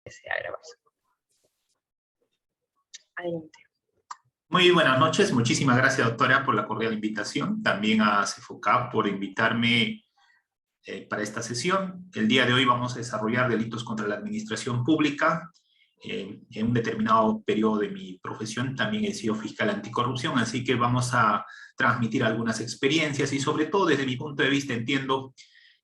empecé a grabar. Adelante. Muy buenas noches, muchísimas gracias, doctora, por la cordial invitación, también a CEFOCAP por invitarme para esta sesión. El día de hoy vamos a desarrollar delitos contra la administración pública. En un determinado periodo de mi profesión también he sido fiscal anticorrupción, así que vamos a transmitir algunas experiencias y sobre todo desde mi punto de vista entiendo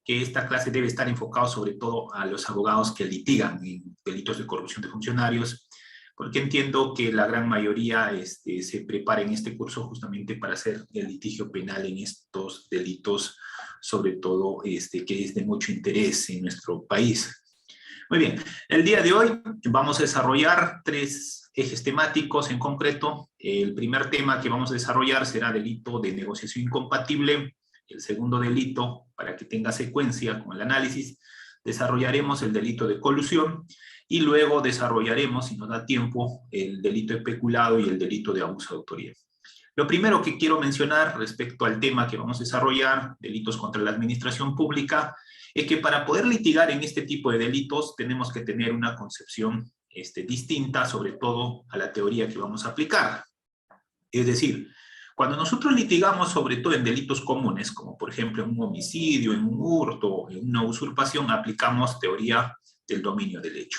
que esta clase debe estar enfocada sobre todo a los abogados que litigan en delitos de corrupción de funcionarios, porque entiendo que la gran mayoría se prepara en este curso justamente para hacer el litigio penal en estos delitos, sobre todo que es de mucho interés en nuestro país. Muy bien, el día de hoy vamos a desarrollar 3 ejes temáticos en concreto. El primer tema que vamos a desarrollar será delito de negociación incompatible. El segundo delito, para que tenga secuencia con el análisis, desarrollaremos el delito de colusión y luego desarrollaremos, si nos da tiempo, el delito de peculado y el delito de abuso de autoridad. Lo primero que quiero mencionar respecto al tema que vamos a desarrollar, delitos contra la administración pública, es que para poder litigar en este tipo de delitos tenemos que tener una concepción distinta, sobre todo a la teoría que vamos a aplicar. Es decir, cuando nosotros litigamos sobre todo en delitos comunes, como por ejemplo en un homicidio, en un hurto, en una usurpación, aplicamos teoría del dominio del hecho.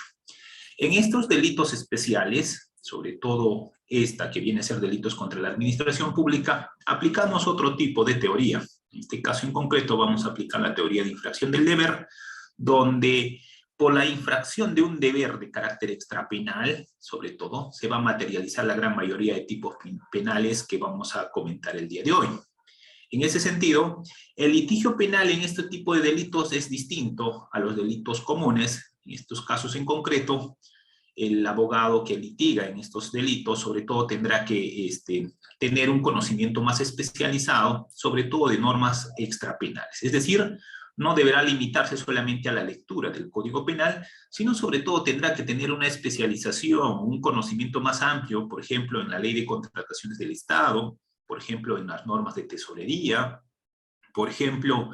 En estos delitos especiales, sobre todo esta que viene a ser delitos contra la administración pública, aplicamos otro tipo de teoría. En este caso en concreto vamos a aplicar la teoría de infracción del deber, donde por la infracción de un deber de carácter extrapenal, sobre todo, se va a materializar la gran mayoría de tipos penales que vamos a comentar el día de hoy. En ese sentido, el litigio penal en este tipo de delitos es distinto a los delitos comunes. En estos casos en concreto, el abogado que litiga en estos delitos, sobre todo tendrá que tener un conocimiento más especializado, sobre todo de normas extrapenales. Es decir, no deberá limitarse solamente a la lectura del Código Penal, sino sobre todo tendrá que tener una especialización, un conocimiento más amplio, por ejemplo, en la Ley de Contrataciones del Estado, por ejemplo, en las normas de tesorería, por ejemplo,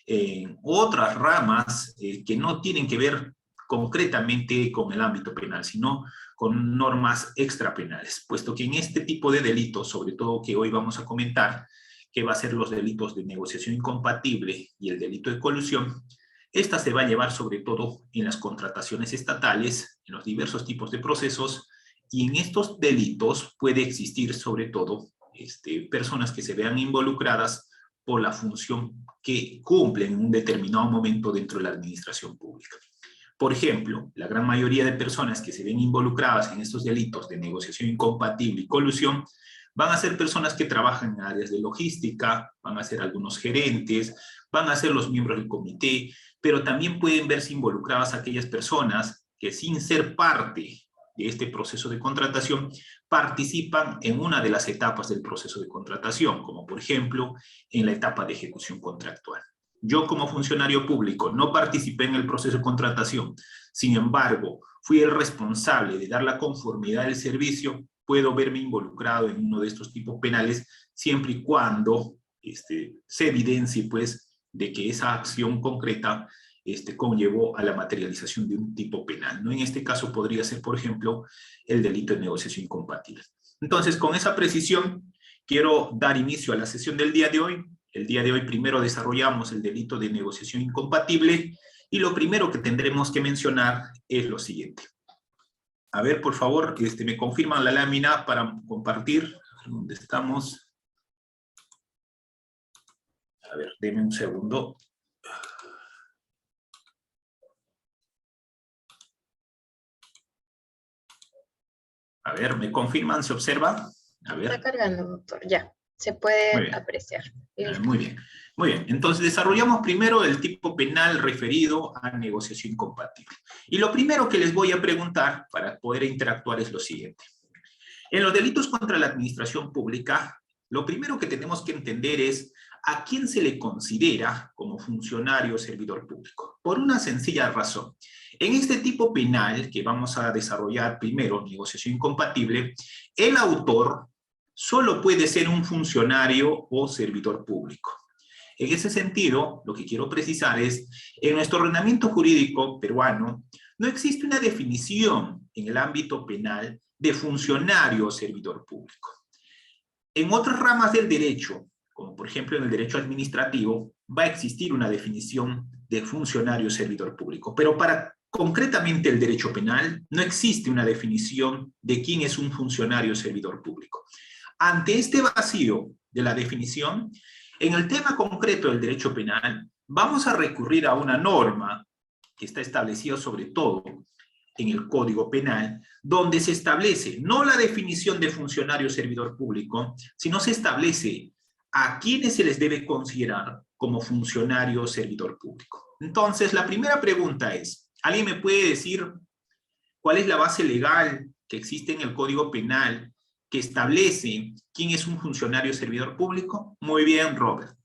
en otras ramas que no tienen que ver concretamente con el ámbito penal, sino con normas extrapenales, puesto que en este tipo de delitos, sobre todo que hoy vamos a comentar, que va a ser los delitos de negociación incompatible y el delito de colusión, esta se va a llevar sobre todo en las contrataciones estatales, en los diversos tipos de procesos, y en estos delitos puede existir sobre todo personas que se vean involucradas por la función que cumplen en un determinado momento dentro de la administración pública. Por ejemplo, la gran mayoría de personas que se ven involucradas en estos delitos de negociación incompatible y colusión van a ser personas que trabajan en áreas de logística, van a ser algunos gerentes, van a ser los miembros del comité, pero también pueden verse involucradas aquellas personas que sin ser parte de este proceso de contratación participan en una de las etapas del proceso de contratación, como por ejemplo en la etapa de ejecución contractual. Yo como funcionario público no participé en el proceso de contratación, sin embargo, fui el responsable de dar la conformidad del servicio, puedo verme involucrado en uno de estos tipos penales, siempre y cuando se evidencie, pues, de que esa acción concreta conllevó a la materialización de un tipo penal, ¿no? En este caso podría ser, por ejemplo, el delito de negociación incompatible. Entonces, con esa precisión, quiero dar inicio a la sesión del día de hoy. El día de hoy primero desarrollamos el delito de negociación incompatible y lo primero que tendremos que mencionar es lo siguiente. A ver, por favor, me confirman la lámina para compartir. ¿Dónde estamos? A ver, denme un segundo. A ver, ¿me confirman? ¿Se observa? A ver. Está cargando, doctor. Ya, se puede apreciar. Muy bien. Muy bien, entonces desarrollamos primero el tipo penal referido a negociación incompatible. Y lo primero que les voy a preguntar para poder interactuar es lo siguiente. En los delitos contra la administración pública, lo primero que tenemos que entender es a quién se le considera como funcionario o servidor público. Por una sencilla razón. En este tipo penal que vamos a desarrollar primero, negociación incompatible, el autor solo puede ser un funcionario o servidor público. En ese sentido, lo que quiero precisar es, en nuestro ordenamiento jurídico peruano, no existe una definición en el ámbito penal de funcionario o servidor público. En otras ramas del derecho, como por ejemplo en el derecho administrativo, va a existir una definición de funcionario o servidor público, pero para concretamente el derecho penal no existe una definición de quién es un funcionario o servidor público. Ante este vacío de la definición, en el tema concreto del derecho penal, vamos a recurrir a una norma que está establecida sobre todo en el Código Penal, donde se establece no la definición de funcionario o servidor público, sino se establece a quienes se les debe considerar como funcionario o servidor público. Entonces, la primera pregunta es, ¿alguien me puede decir cuál es la base legal que existe en el Código Penal que establece quién es un funcionario o servidor público? Muy bien, Robert.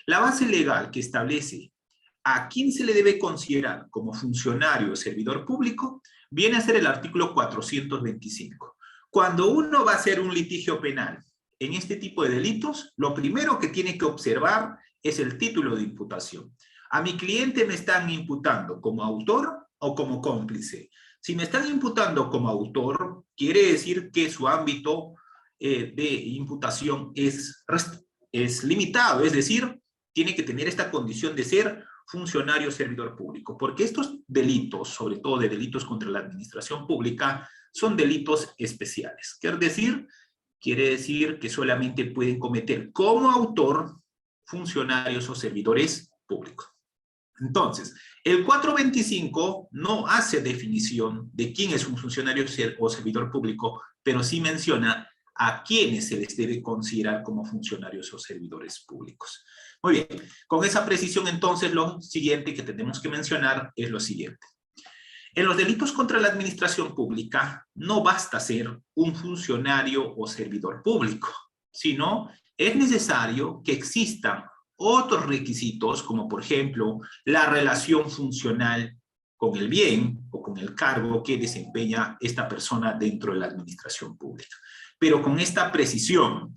La base legal que establece a quién se le debe considerar como funcionario o servidor público viene a ser el artículo 425. Cuando uno va a hacer un litigio penal en este tipo de delitos, lo primero que tiene que observar es el título de imputación. A mi cliente me están imputando como autor o como cómplice. Si me están imputando como autor, quiere decir que su ámbito de imputación es limitado, es decir, tiene que tener esta condición de ser funcionario o servidor público, porque estos delitos, sobre todo de delitos contra la administración pública, son delitos especiales. Quiere decir que solamente pueden cometer como autor funcionarios o servidores públicos. Entonces, el 425 no hace definición de quién es un funcionario o servidor público, pero sí menciona a quienes se les debe considerar como funcionarios o servidores públicos. Muy bien, con esa precisión entonces lo siguiente que tenemos que mencionar es lo siguiente. En los delitos contra la administración pública no basta ser un funcionario o servidor público, sino es necesario que existan otros requisitos, como por ejemplo la relación funcional con el bien o con el cargo que desempeña esta persona dentro de la administración pública. Pero con esta precisión,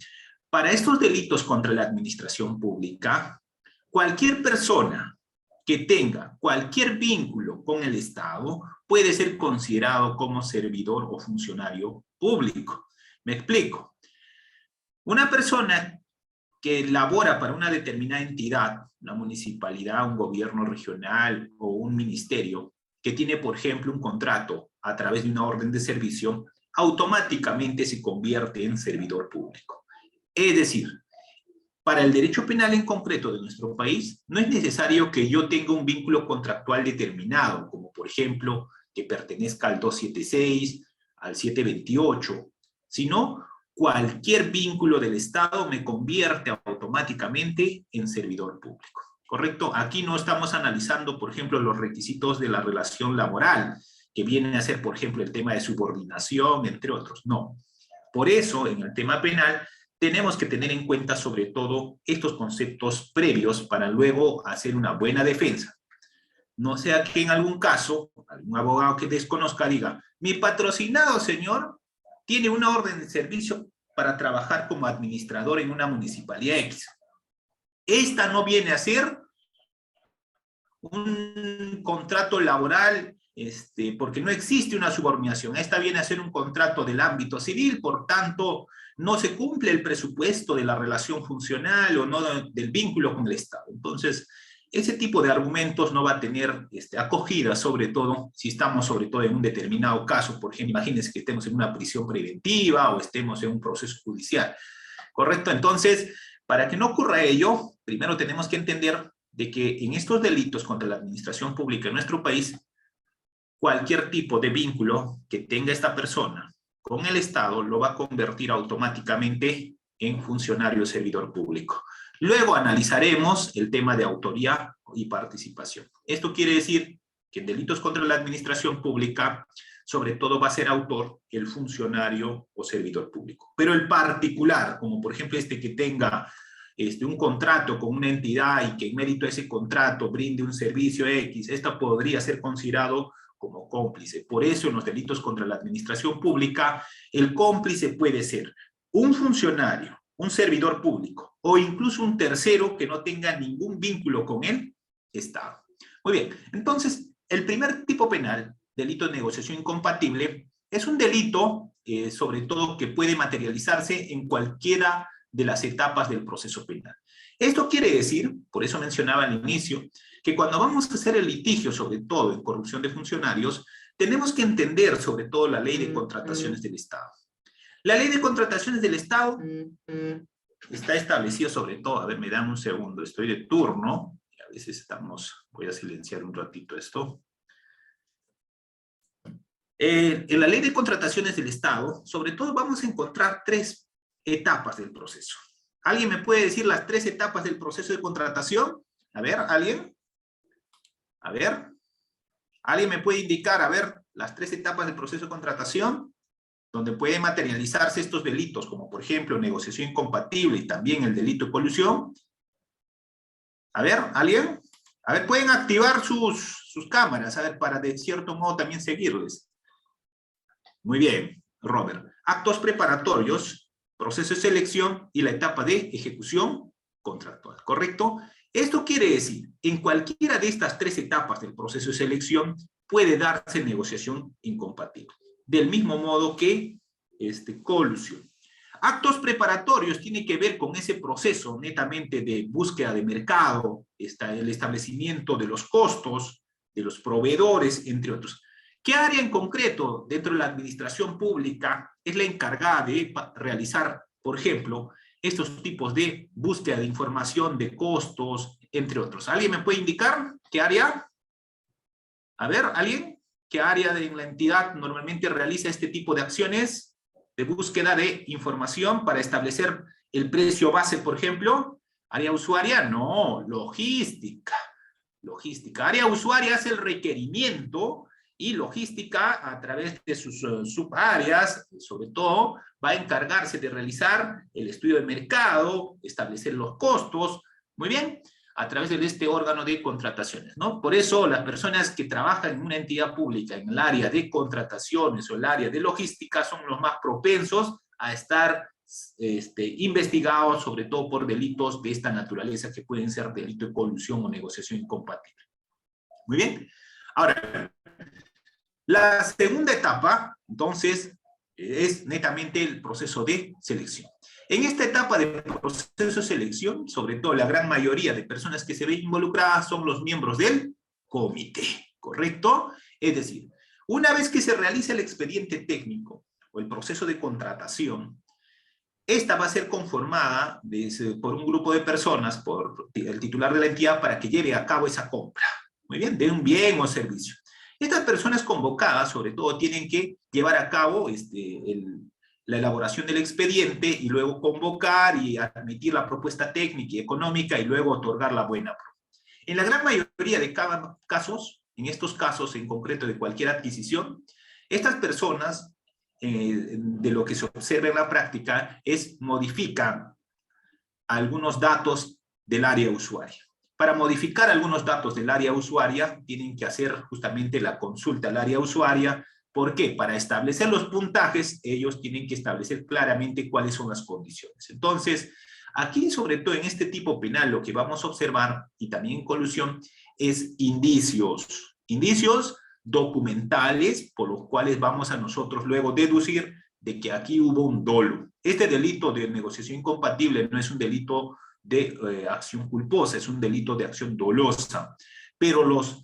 para estos delitos contra la administración pública, cualquier persona que tenga cualquier vínculo con el Estado puede ser considerado como servidor o funcionario público. Me explico. Una persona que labora para una determinada entidad, una municipalidad, un gobierno regional o un ministerio, que tiene, por ejemplo, un contrato a través de una orden de servicio, automáticamente se convierte en servidor público. Es decir, para el derecho penal en concreto de nuestro país, no es necesario que yo tenga un vínculo contractual determinado, como por ejemplo, que pertenezca al 276, al 728, sino cualquier vínculo del Estado me convierte automáticamente en servidor público. ¿Correcto? Aquí no estamos analizando, por ejemplo, los requisitos de la relación laboral, que vienen a ser, por ejemplo, el tema de subordinación, entre otros. No. Por eso, en el tema penal, tenemos que tener en cuenta sobre todo estos conceptos previos para luego hacer una buena defensa. No sea que en algún caso, algún abogado que desconozca diga, mi patrocinado, señor, tiene una orden de servicio para trabajar como administrador en una municipalidad X. Esta no viene a ser un contrato laboral, porque no existe una subordinación. Esta viene a ser un contrato del ámbito civil, por tanto, no se cumple el presupuesto de la relación funcional o no del vínculo con el Estado. Entonces, ese tipo de argumentos no va a tener acogida, sobre todo si estamos sobre todo en un determinado caso. Por ejemplo, imagínense que estemos en una prisión preventiva o estemos en un proceso judicial. ¿Correcto? Entonces, para que no ocurra ello, primero tenemos que entender de que en estos delitos contra la administración pública en nuestro país, cualquier tipo de vínculo que tenga esta persona con el Estado lo va a convertir automáticamente en funcionario o servidor público. Luego analizaremos el tema de autoría y participación. Esto quiere decir que en delitos contra la administración pública, sobre todo va a ser autor el funcionario o servidor público. Pero el particular, como por ejemplo que tenga un contrato con una entidad y que en mérito a ese contrato brinde un servicio X, esta podría ser considerado como cómplice. Por eso en los delitos contra la administración pública, el cómplice puede ser un funcionario, un servidor público o incluso un tercero que no tenga ningún vínculo con el Estado. Muy bien, entonces el primer tipo penal delito de negociación incompatible, es un delito, sobre todo, que puede materializarse en cualquiera de las etapas del proceso penal. Esto quiere decir, por eso mencionaba al inicio, que cuando vamos a hacer el litigio, sobre todo en corrupción de funcionarios, tenemos que entender sobre todo la ley de contrataciones del Estado. La ley de contrataciones del Estado está establecida sobre todo, a ver, me dan un segundo, estoy de turno, y a veces voy a silenciar un ratito esto. En la ley de contrataciones del Estado, sobre todo vamos a encontrar 3 etapas del proceso. ¿Alguien me puede decir las 3 etapas del proceso de contratación? A ver, ¿alguien? A ver. ¿Alguien me puede indicar, a ver, las 3 etapas del proceso de contratación? Donde pueden materializarse estos delitos, como por ejemplo negociación incompatible y también el delito de colusión. A ver, ¿alguien? A ver, pueden activar sus cámaras, a ver, para de cierto modo también seguirles. Muy bien, Robert. Actos preparatorios, proceso de selección y la etapa de ejecución contractual, ¿correcto? Esto quiere decir, en cualquiera de estas 3 etapas del proceso de selección puede darse negociación incompatible. Del mismo modo que colusión. Actos preparatorios tiene que ver con ese proceso netamente de búsqueda de mercado, el establecimiento de los costos, de los proveedores, entre otros. ¿Qué área en concreto dentro de la administración pública es la encargada de realizar, por ejemplo, estos tipos de búsqueda de información, de costos, entre otros? ¿Alguien me puede indicar qué área? A ver, ¿alguien? ¿Qué área de la entidad normalmente realiza este tipo de acciones de búsqueda de información para establecer el precio base, por ejemplo? ¿Área usuaria? No, logística. Logística. Área usuaria hace el requerimiento y logística, a través de sus subáreas, sobre todo, va a encargarse de realizar el estudio de mercado, establecer los costos, muy bien, a través de este órgano de contrataciones, ¿no? Por eso las personas que trabajan en una entidad pública en el área de contrataciones o el área de logística son los más propensos a estar investigados, sobre todo por delitos de esta naturaleza, que pueden ser delito de colusión o negociación incompatible. Muy bien. Ahora, la segunda etapa, entonces, es netamente el proceso de selección. En esta etapa de proceso de selección, sobre todo la gran mayoría de personas que se ven involucradas son los miembros del comité, ¿correcto? Es decir, una vez que se realiza el expediente técnico o el proceso de contratación, esta va a ser conformada por un grupo de personas, por el titular de la entidad, para que lleve a cabo esa compra, muy bien, de un bien o servicio. Estas personas convocadas, sobre todo, tienen que llevar a cabo la elaboración del expediente y luego convocar y admitir la propuesta técnica y económica y luego otorgar la buena prueba. En la gran mayoría de casos, en estos casos en concreto de cualquier adquisición, estas personas, de lo que se observa en la práctica, modifican algunos datos del área usuaria. Para modificar algunos datos del área usuaria, tienen que hacer justamente la consulta al área usuaria. ¿Por qué? Para establecer los puntajes, ellos tienen que establecer claramente cuáles son las condiciones. Entonces, aquí, sobre todo en este tipo penal, lo que vamos a observar, y también en colusión, es indicios. Indicios documentales, por los cuales vamos a nosotros luego deducir de que aquí hubo un dolo. Este delito de negociación incompatible no es un delito de acción culposa, es un delito de acción dolosa. Pero los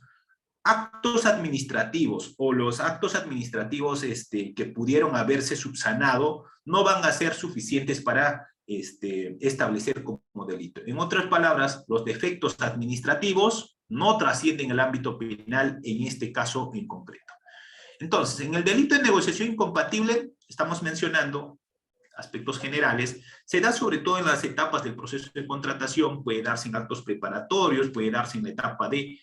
actos administrativos o los actos administrativos que pudieron haberse subsanado no van a ser suficientes para establecer como delito. En otras palabras, los defectos administrativos no trascienden el ámbito penal en este caso en concreto. Entonces, en el delito de negociación incompatible, estamos mencionando aspectos generales, se da sobre todo en las etapas del proceso de contratación, puede darse en actos preparatorios, puede darse en la etapa de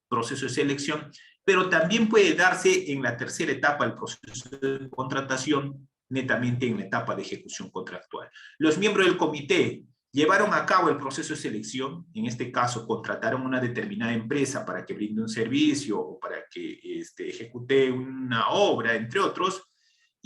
proceso de selección, pero también puede darse en la tercera etapa del proceso de contratación, netamente en la etapa de ejecución contractual. Los miembros del comité llevaron a cabo el proceso de selección, en este caso contrataron una determinada empresa para que brinde un servicio o para que ejecute una obra, entre otros,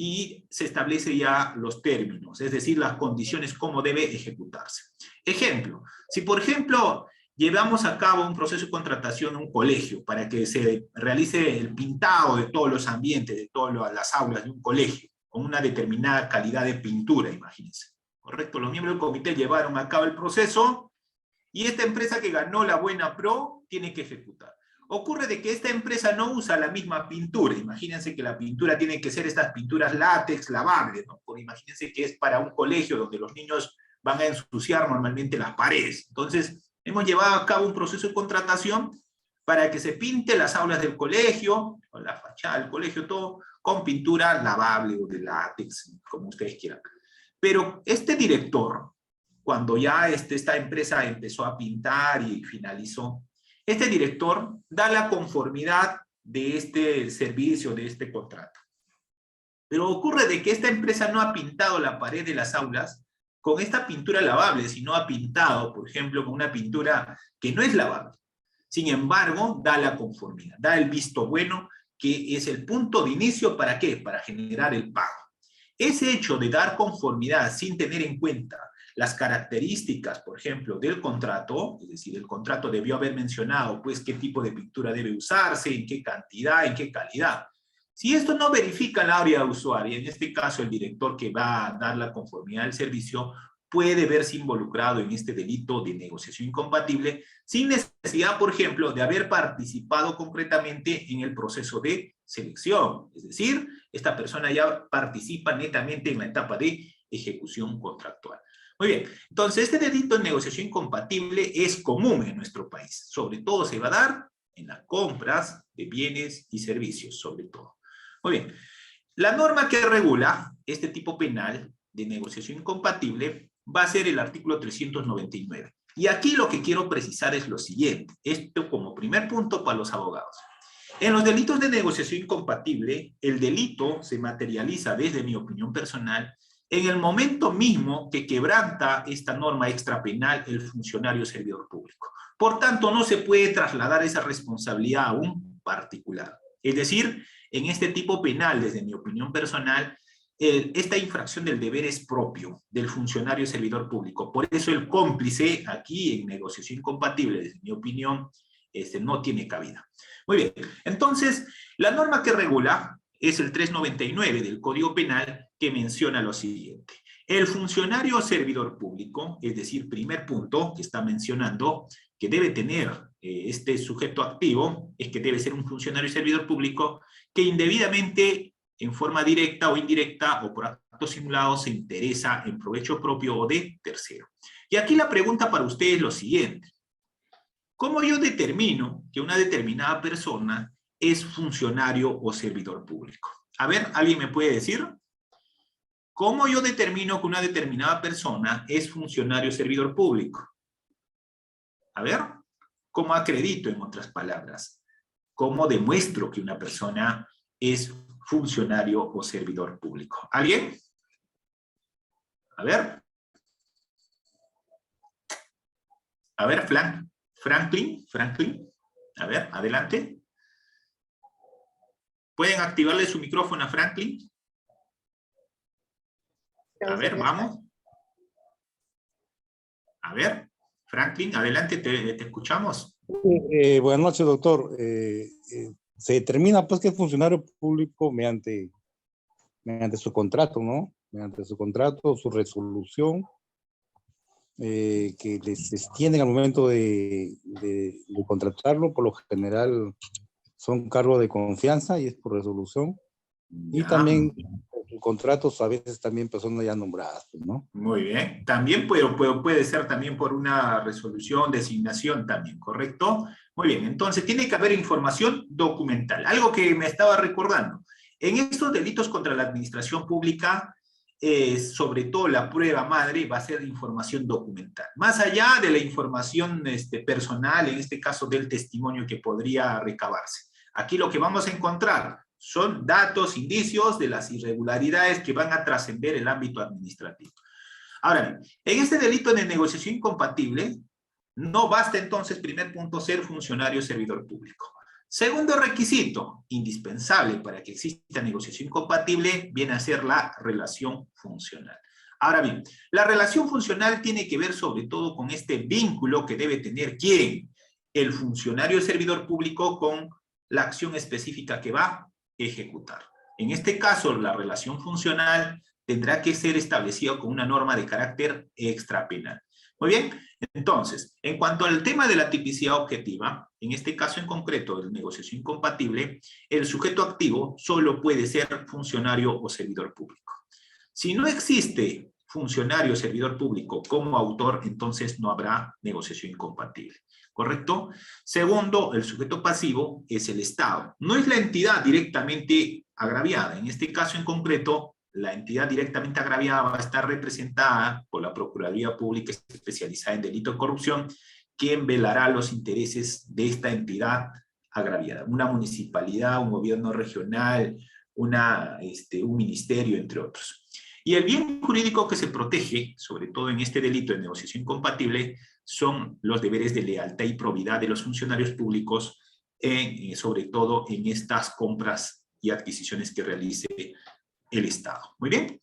y se establece ya los términos, es decir, las condiciones, cómo debe ejecutarse. Ejemplo, si por ejemplo llevamos a cabo un proceso de contratación en un colegio para que se realice el pintado de todos los ambientes, de todas las aulas de un colegio, con una determinada calidad de pintura, imagínense. ¿Correcto? Los miembros del comité llevaron a cabo el proceso y esta empresa que ganó la buena pro tiene que ejecutar. Ocurre de que esta empresa no usa la misma pintura. Imagínense que la pintura tiene que ser estas pinturas látex lavables, ¿no? Porque imagínense que es para un colegio donde los niños van a ensuciar normalmente las paredes. Entonces, hemos llevado a cabo un proceso de contratación para que se pinte las aulas del colegio, o la fachada del colegio, todo con pintura lavable o de látex, como ustedes quieran. Pero este director, cuando ya esta empresa empezó a pintar y finalizó, este director da la conformidad de este servicio, de este contrato. Pero ocurre de que esta empresa no ha pintado la pared de las aulas con esta pintura lavable, sino ha pintado, por ejemplo, con una pintura que no es lavable. Sin embargo, da la conformidad, da el visto bueno, que es el punto de inicio, ¿para qué? Para generar el pago. Ese hecho de dar conformidad sin tener en cuenta las características, por ejemplo, del contrato, es decir, el contrato debió haber mencionado, pues, qué tipo de pintura debe usarse, en qué cantidad, en qué calidad. Si esto no verifica el área usuaria, en este caso el director que va a dar la conformidad del servicio, puede verse involucrado en este delito de negociación incompatible, sin necesidad, por ejemplo, de haber participado concretamente en el proceso de selección. Es decir, esta persona ya participa netamente en la etapa de ejecución contractual. Muy bien, entonces este delito de negociación incompatible es común en nuestro país. Sobre todo se va a dar en las compras de bienes y servicios, sobre todo. Muy bien, la norma que regula este tipo penal de negociación incompatible va a ser el artículo 399. Y aquí lo que quiero precisar es lo siguiente, esto como primer punto para los abogados. En los delitos de negociación incompatible, el delito se materializa, desde mi opinión personal, en el momento mismo que quebranta esta norma extrapenal el funcionario servidor público. Por tanto, no se puede trasladar esa responsabilidad a un particular. Es decir, en este tipo penal, desde mi opinión personal, esta infracción del deber es propio del funcionario servidor público. Por eso el cómplice aquí en negociación incompatible, desde mi opinión, no tiene cabida. Muy bien, entonces, la norma que regula es el 399 del Código Penal, que menciona lo siguiente. El funcionario servidor público, es decir, primer punto que está mencionando, que debe tener este sujeto activo, es que debe ser un funcionario servidor público que indebidamente, en forma directa o indirecta, o por actos simulados, se interesa en provecho propio o de tercero. Y aquí la pregunta para usted es lo siguiente. ¿Cómo yo determino que una determinada persona es funcionario o servidor público? A ver, ¿alguien me puede decir? ¿Cómo yo determino que una determinada persona es funcionario o servidor público? A ver, ¿cómo acredito, en otras palabras? ¿Cómo demuestro que una persona es funcionario o servidor público? ¿Alguien? A ver. A ver, Franklin. A ver, adelante. ¿Pueden activarle su micrófono a Franklin? A ver, vamos. A ver, Franklin, adelante, te escuchamos. Buenas noches, doctor. Se determina, pues, que es funcionario público mediante su contrato, ¿no? Mediante su contrato, su resolución, que les extienden al momento de contratarlo. Por lo general son cargos de confianza y es por resolución. Y también contratos a veces también personas ya nombradas, ¿no? Muy bien. También puede ser también por una resolución, designación también, ¿correcto? Muy bien. Entonces, tiene que haber información documental. Algo que me estaba recordando. En estos delitos contra la administración pública, sobre todo la prueba madre va a ser información documental. Más allá de la información personal, en este caso del testimonio que podría recabarse. Aquí lo que vamos a encontrar son datos, indicios de las irregularidades que van a trascender el ámbito administrativo. Ahora bien, en este delito de negociación incompatible, no basta entonces, primer punto, ser funcionario servidor público. Segundo requisito, indispensable para que exista negociación incompatible, viene a ser la relación funcional. Ahora bien, la relación funcional tiene que ver sobre todo con este vínculo que debe tener ¿quién? El funcionario servidor público con la acción específica que va a ejecutar. En este caso, la relación funcional tendrá que ser establecida con una norma de carácter extrapenal. Muy bien, entonces, en cuanto al tema de la tipicidad objetiva, en este caso en concreto de negociación incompatible, el sujeto activo solo puede ser funcionario o servidor público. Si no existe funcionario o servidor público como autor, entonces no habrá negociación incompatible. ¿Correcto? Segundo, el sujeto pasivo es el Estado. No es la entidad directamente agraviada. En este caso en concreto, la entidad directamente agraviada va a estar representada por la Procuraduría Pública especializada en delito de corrupción, quien velará los intereses de esta entidad agraviada. Una municipalidad, un gobierno regional, un ministerio, entre otros. Y el bien jurídico que se protege, sobre todo en este delito de negociación incompatible, son los deberes de lealtad y probidad de los funcionarios públicos, sobre todo en estas compras y adquisiciones que realice el Estado. Muy bien.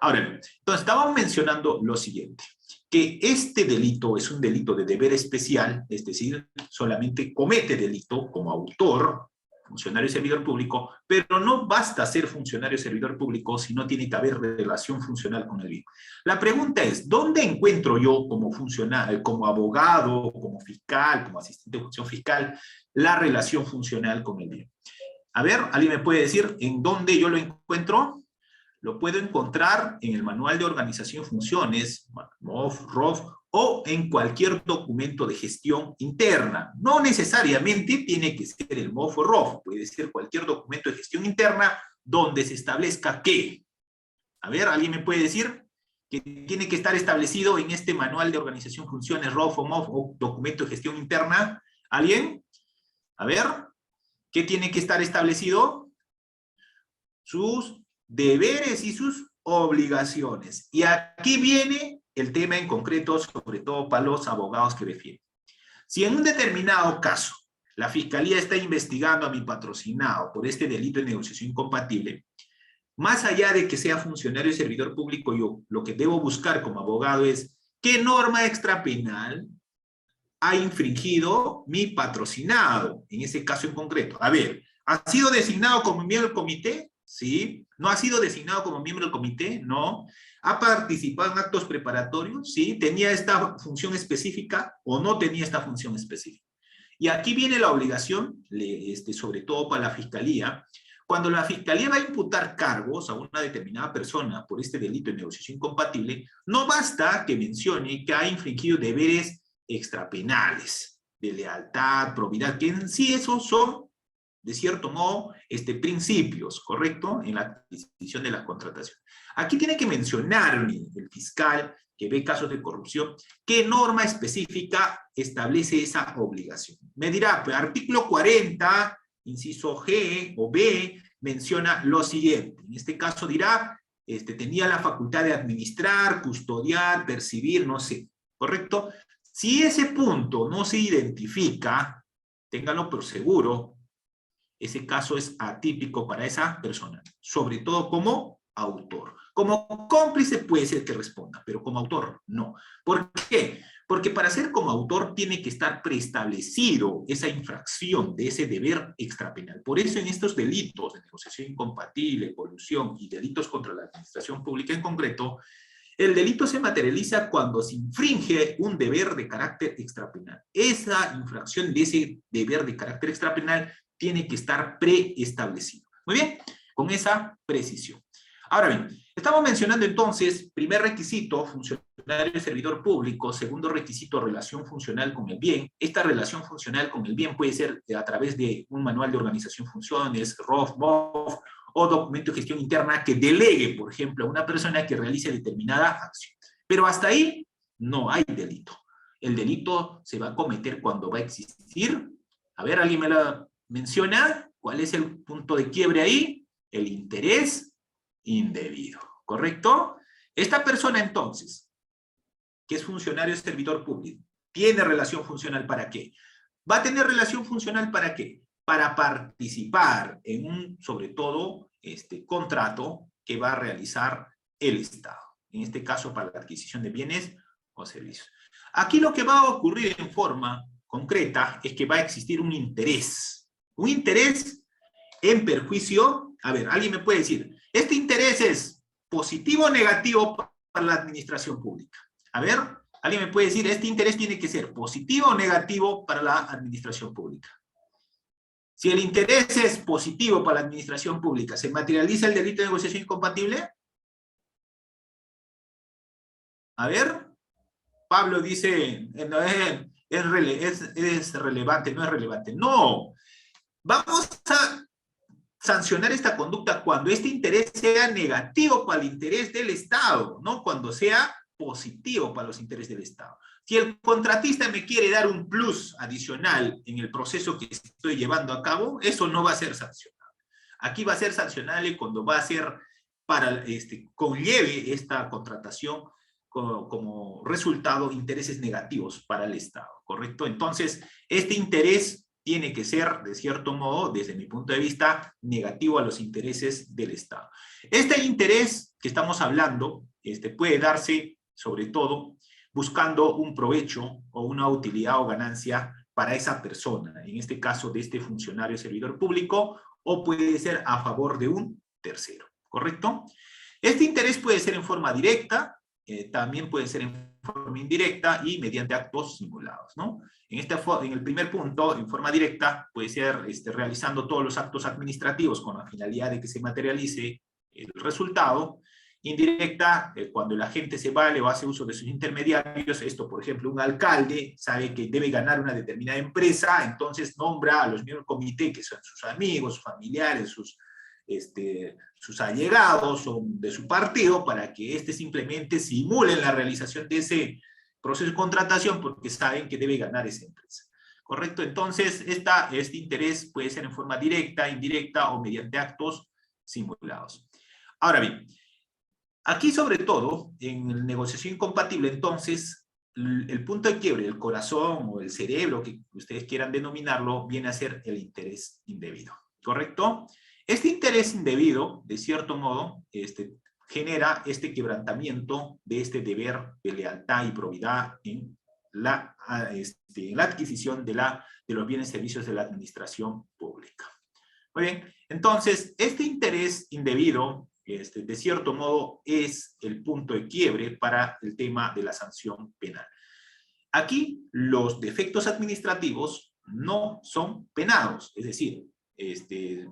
Ahora, entonces estábamos mencionando lo siguiente, que este delito es un delito de deber especial, es decir, solamente comete delito como autor, funcionario y servidor público, pero no basta ser funcionario y servidor público, sino tiene que haber relación funcional con el bien. La pregunta es, ¿dónde encuentro yo como funcionario, como abogado, como fiscal, como asistente de función fiscal, la relación funcional con el bien? A ver, ¿alguien me puede decir en dónde yo lo encuentro? Lo puedo encontrar en el Manual de Organización y Funciones, MOF, ROF, o en cualquier documento de gestión interna. No necesariamente tiene que ser el MOF o ROF, puede ser cualquier documento de gestión interna donde se establezca qué. A ver, ¿alguien me puede decir que tiene que estar establecido en este Manual de Organización y Funciones, ROF o MOF, o documento de gestión interna? ¿Alguien? A ver, ¿qué tiene que estar establecido? Sus deberes y sus obligaciones. Y aquí viene el tema en concreto, sobre todo para los abogados que defienden. Si en un determinado caso la Fiscalía está investigando a mi patrocinado por este delito de negociación incompatible, más allá de que sea funcionario y servidor público, yo lo que debo buscar como abogado es qué norma extrapenal ha infringido mi patrocinado, en ese caso en concreto. A ver, ¿ha sido designado como miembro del comité? Sí. ¿No ha sido designado como miembro del comité? No. ¿Ha participado en actos preparatorios? Sí. ¿Tenía esta función específica o no tenía esta función específica? Y aquí viene la obligación, sobre todo para la Fiscalía. Cuando la Fiscalía va a imputar cargos a una determinada persona por este delito de negociación incompatible, no basta que mencione que ha infringido deberes extrapenales, de lealtad, probidad, que en sí esos son, de cierto modo, principios, ¿correcto? En la adquisición de la contratación. Aquí tiene que mencionarme el fiscal que ve casos de corrupción, qué norma específica establece esa obligación. Me dirá, pues, artículo 40, inciso G o B, menciona lo siguiente. En este caso dirá, tenía la facultad de administrar, custodiar, percibir, no sé, ¿correcto? Si ese punto no se identifica, téngalo por seguro, ese caso es atípico para esa persona, sobre todo como autor. Como cómplice puede ser que responda, pero como autor no. ¿Por qué? Porque para ser como autor tiene que estar preestablecido esa infracción de ese deber extrapenal. Por eso en estos delitos de negociación incompatible, colusión y delitos contra la administración pública en concreto, el delito se materializa cuando se infringe un deber de carácter extrapenal. Esa infracción de ese deber de carácter extrapenal tiene que estar preestablecido. Muy bien, con esa precisión. Ahora bien, estamos mencionando entonces, primer requisito, funcionario y servidor público, segundo requisito, relación funcional con el bien. Esta relación funcional con el bien puede ser a través de un manual de organización funciones, ROF, MOF, o documento de gestión interna que delegue, por ejemplo, a una persona que realice determinada acción. Pero hasta ahí no hay delito. El delito se va a cometer cuando va a existir. A ver, ¿alguien me lo menciona? ¿Cuál es el punto de quiebre ahí? El interés indebido, ¿correcto? Esta persona entonces, que es funcionario y servidor público, ¿tiene relación funcional para qué? ¿Va a tener relación funcional para qué? Para participar en un, sobre todo, contrato que va a realizar el Estado. en este caso para la adquisición de bienes o servicios. Aquí lo que va a ocurrir en forma concreta es que va a existir un interés en perjuicio. A ver, alguien me puede decir, ¿este interés es positivo o negativo para la administración pública? A ver, alguien me puede decir, ¿este interés tiene que ser positivo o negativo para la administración pública? Si el interés es positivo para la administración pública, ¿se materializa el delito de negociación incompatible? A ver, Pablo dice, es relevante, no es relevante. No, vamos a sancionar esta conducta cuando este interés sea negativo para el interés del Estado, no cuando sea positivo para los intereses del Estado. Si el contratista me quiere dar un plus adicional en el proceso que estoy llevando a cabo, eso no va a ser sancionado. Aquí va a ser sancionable cuando va a ser conlleve esta contratación como resultado intereses negativos para el Estado, ¿correcto? Entonces, este interés tiene que ser, de cierto modo, desde mi punto de vista, negativo a los intereses del Estado. Este interés que estamos hablando puede darse, sobre todo, buscando un provecho o una utilidad o ganancia para esa persona, en este caso de este funcionario servidor público, o puede ser a favor de un tercero, ¿correcto? Este interés puede ser en forma directa, también puede ser en forma indirecta y mediante actos simulados, ¿no? En el primer punto, en forma directa, puede ser realizando todos los actos administrativos con la finalidad de que se materialice el resultado. Indirecta, cuando la gente se vale o hace uso de sus intermediarios, esto, por ejemplo, un alcalde sabe que debe ganar una determinada empresa, entonces nombra a los miembros del comité, que son sus amigos, sus familiares, sus allegados o de su partido, para que simplemente simulen la realización de ese proceso de contratación porque saben que debe ganar esa empresa. ¿Correcto? Entonces, este interés puede ser en forma directa, indirecta o mediante actos simulados. Ahora bien, aquí sobre todo, en negociación incompatible, entonces, el punto de quiebre, el corazón o el cerebro, que ustedes quieran denominarlo, viene a ser el interés indebido. ¿Correcto? Este interés indebido, de cierto modo, genera este quebrantamiento de este deber de lealtad y probidad en la adquisición de los bienes y servicios de la administración pública. Muy bien, entonces, este interés indebido, de cierto modo, es el punto de quiebre para el tema de la sanción penal. Aquí, los defectos administrativos no son penados, es decir,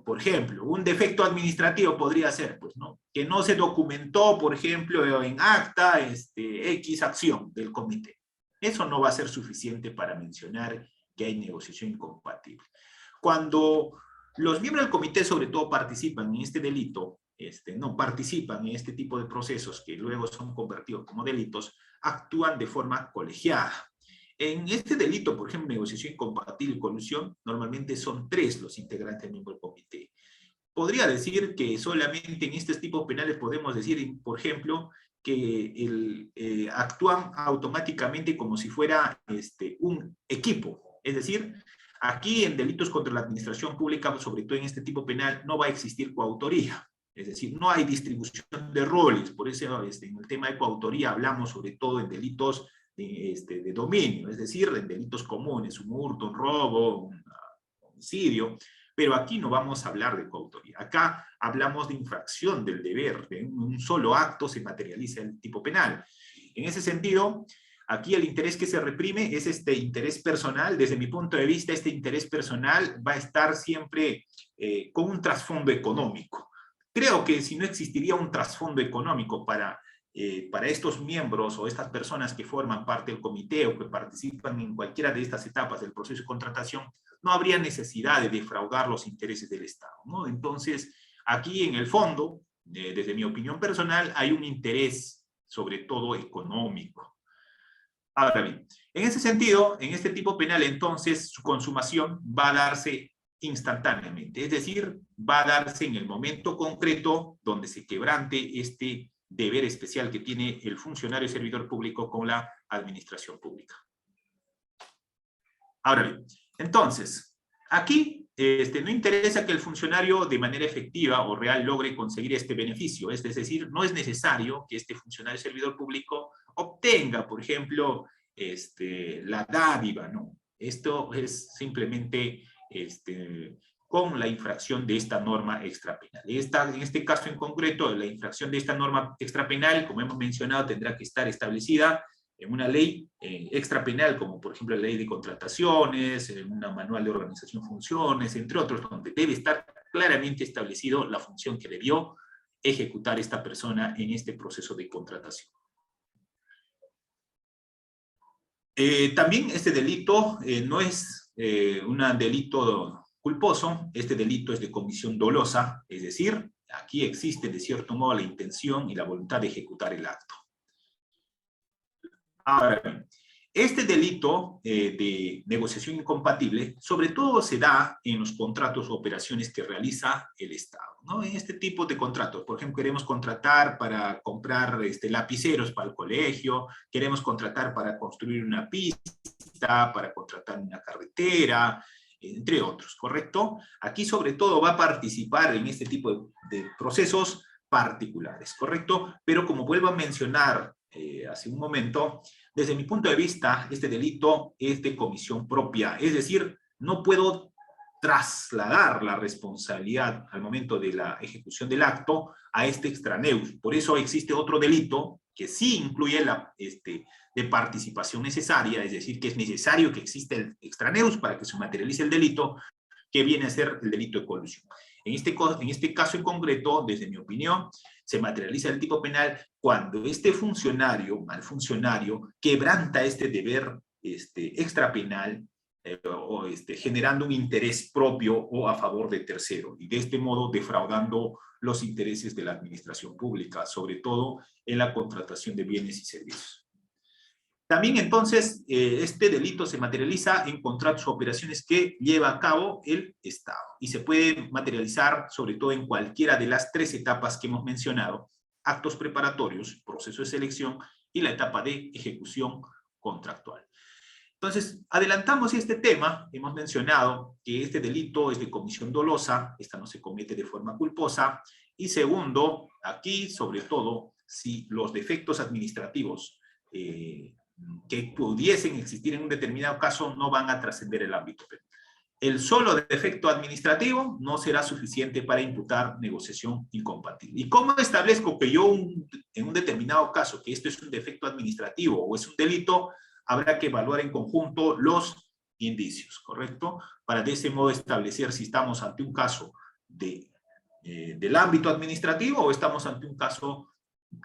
por ejemplo, un defecto administrativo podría ser, pues, ¿no?, que no se documentó, por ejemplo, en acta, X acción del comité. Eso no va a ser suficiente para mencionar que hay negociación incompatible. Cuando los miembros del comité, sobre todo, participan en este delito, no participan en este tipo de procesos que luego son convertidos como delitos, actúan de forma colegiada. En este delito, por ejemplo, negociación incompatible y colusión, normalmente son 3 los integrantes del miembro del comité. Podría decir que solamente en estos tipos penales podemos decir, por ejemplo, que actúan automáticamente como si fuera un equipo. Es decir, aquí en delitos contra la administración pública, sobre todo en este tipo penal, no va a existir coautoría. Es decir, no hay distribución de roles. Por eso en el tema de coautoría hablamos sobre todo en delitos de dominio, es decir, en delitos comunes, un hurto, un robo, un homicidio, pero aquí no vamos a hablar de coautoría. Acá hablamos de infracción del deber, de un solo acto se materializa el tipo penal. En ese sentido, aquí el interés que se reprime es este interés personal. Desde mi punto de vista, este interés personal va a estar siempre con un trasfondo económico. Creo que si no existiría un trasfondo económico para estos miembros o estas personas que forman parte del comité o que participan en cualquiera de estas etapas del proceso de contratación, no habría necesidad de defraudar los intereses del Estado, ¿no? Entonces, aquí en el fondo, desde mi opinión personal, hay un interés, sobre todo económico. Ahora bien, en ese sentido, en este tipo penal, entonces, su consumación va a darse instantáneamente, es decir, va a darse en el momento concreto donde se quebrante este deber especial que tiene el funcionario servidor público con la administración pública. Ahora bien, entonces, aquí no interesa que el funcionario de manera efectiva o real logre conseguir este beneficio. Es decir, no es necesario que este funcionario servidor público obtenga, por ejemplo, la dádiva, ¿no? Esto es simplemente con la infracción de esta norma extrapenal. En este caso en concreto, la infracción de esta norma extrapenal, como hemos mencionado, tendrá que estar establecida en una ley extrapenal, como por ejemplo la ley de contrataciones, en una manual de organización de funciones, entre otros, donde debe estar claramente establecido la función que debió ejecutar esta persona en este proceso de contratación. También este delito no es un delito culposo, este delito es de comisión dolosa, es decir, aquí existe de cierto modo la intención y la voluntad de ejecutar el acto. Ahora bien, este delito de negociación incompatible sobre todo se da en los contratos o operaciones que realiza el Estado, ¿no? En este tipo de contratos, por ejemplo, queremos contratar para comprar lapiceros para el colegio, queremos contratar para construir una pista, para contratar una carretera, entre otros, ¿correcto? Aquí sobre todo va a participar en este tipo de procesos particulares, ¿correcto? Pero como vuelvo a mencionar hace un momento, desde mi punto de vista, este delito es de comisión propia, es decir, no puedo trasladar la responsabilidad al momento de la ejecución del acto a este extraneus. Por eso existe otro delito que sí incluye de participación necesaria, es decir, que es necesario que exista el extraneus para que se materialice el delito, que viene a ser el delito de colusión. En este caso en concreto, desde mi opinión, se materializa el tipo penal cuando este funcionario, mal funcionario, quebranta este deber extrapenal generando un interés propio o a favor de tercero, y de este modo defraudando los intereses de la administración pública, sobre todo en la contratación de bienes y servicios. También entonces este delito se materializa en contratos o operaciones que lleva a cabo el Estado y se puede materializar sobre todo en cualquiera de las 3 etapas que hemos mencionado: actos preparatorios, proceso de selección y la etapa de ejecución contractual. Entonces, adelantamos este tema, hemos mencionado que este delito es de comisión dolosa, esta no se comete de forma culposa, y segundo, aquí sobre todo, si los defectos administrativos que pudiesen existir en un determinado caso no van a trascender el ámbito penal. El solo defecto administrativo no será suficiente para imputar negociación incompatible. ¿Y cómo establezco que yo en un determinado caso que esto es un defecto administrativo o es un delito? Habrá que evaluar en conjunto los indicios, ¿correcto? Para de ese modo establecer si estamos ante un caso del ámbito administrativo o estamos ante un caso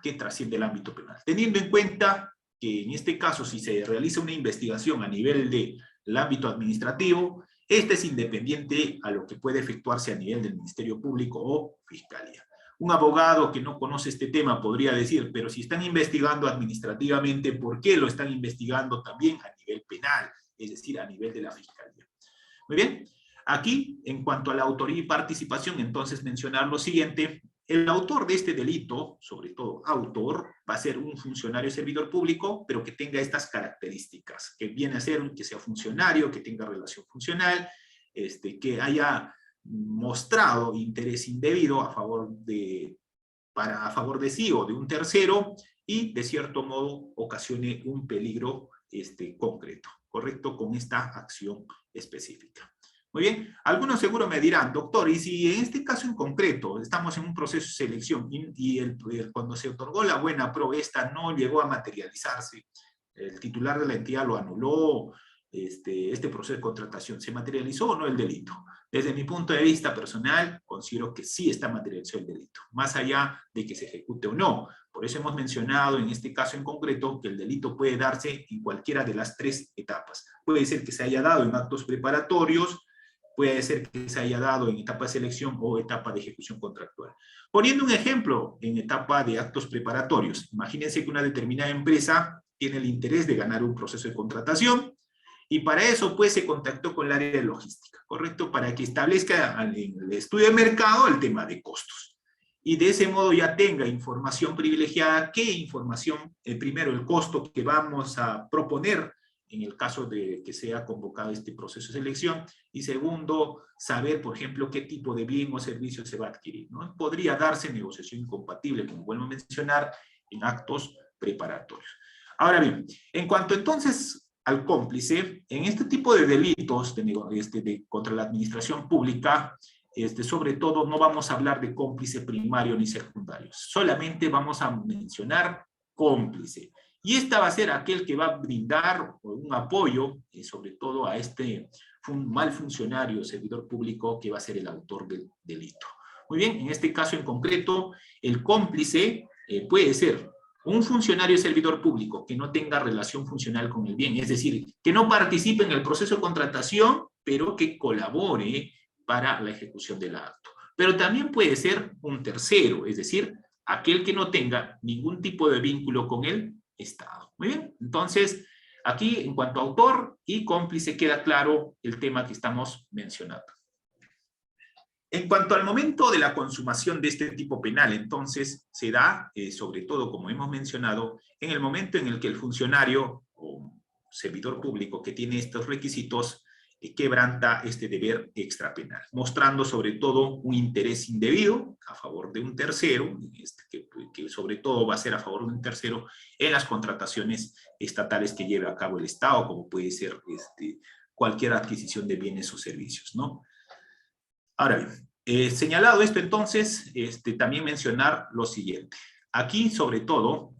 que trasciende el ámbito penal. Teniendo en cuenta que en este caso, si se realiza una investigación a nivel del ámbito administrativo, este es independiente a lo que puede efectuarse a nivel del Ministerio Público o Fiscalía. Un abogado que no conoce este tema podría decir, pero si están investigando administrativamente, ¿por qué lo están investigando también a nivel penal? Es decir, a nivel de la Fiscalía. Muy bien, aquí, en cuanto a la autoría y participación, entonces mencionar lo siguiente: el autor de este delito, sobre todo autor, va a ser un funcionario servidor público, pero que tenga estas características, que viene a ser que sea funcionario, que tenga relación funcional, que haya mostrado interés indebido a favor de sí o de un tercero, y de cierto modo ocasione un peligro concreto, ¿correcto? Con esta acción específica. Muy bien, algunos seguro me dirán, doctor, y si en este caso en concreto estamos en un proceso de selección y cuando se otorgó la buena pro, esta no llegó a materializarse, el titular de la entidad lo anuló, este proceso de contratación, ¿se materializó o no el delito? Desde mi punto de vista personal, considero que sí está materializado el delito, más allá de que se ejecute o no. Por eso hemos mencionado en este caso en concreto que el delito puede darse en cualquiera de las 3 etapas. Puede ser que se haya dado en actos preparatorios, puede ser que se haya dado en etapa de selección o etapa de ejecución contractual. Poniendo un ejemplo, en etapa de actos preparatorios, imagínense que una determinada empresa tiene el interés de ganar un proceso de contratación, y para eso pues se contactó con el área de logística, ¿correcto? Para que establezca en el estudio de mercado el tema de costos. Y de ese modo ya tenga información privilegiada. ¿Qué información? Primero, el costo que vamos a proponer en el caso de que sea convocado este proceso de selección. Y segundo, saber, por ejemplo, qué tipo de bien o servicio se va a adquirir, ¿no? Podría darse negociación incompatible, como vuelvo a mencionar, en actos preparatorios. Ahora bien, en cuanto entonces al cómplice, en este tipo de delitos contra la administración pública, sobre todo no vamos a hablar de cómplice primario ni secundario, solamente vamos a mencionar cómplice. Y esta va a ser aquel que va a brindar un apoyo, sobre todo a este mal funcionario, servidor público, que va a ser el autor del delito. Muy bien, en este caso en concreto, el cómplice puede ser un funcionario servidor público que no tenga relación funcional con el bien, es decir, que no participe en el proceso de contratación, pero que colabore para la ejecución del acto. Pero también puede ser un tercero, es decir, aquel que no tenga ningún tipo de vínculo con el Estado. Muy bien, entonces, aquí en cuanto a autor y cómplice queda claro el tema que estamos mencionando. En cuanto al momento de la consumación de este tipo penal, entonces, se da, sobre todo, como hemos mencionado, en el momento en el que el funcionario o servidor público que tiene estos requisitos quebranta este deber extrapenal, mostrando sobre todo un interés indebido a favor de un tercero, que sobre todo va a ser a favor de un tercero en las contrataciones estatales que lleve a cabo el Estado, como puede ser cualquier adquisición de bienes o servicios, ¿no? Ahora bien, señalado esto entonces, también mencionar lo siguiente. Aquí, sobre todo,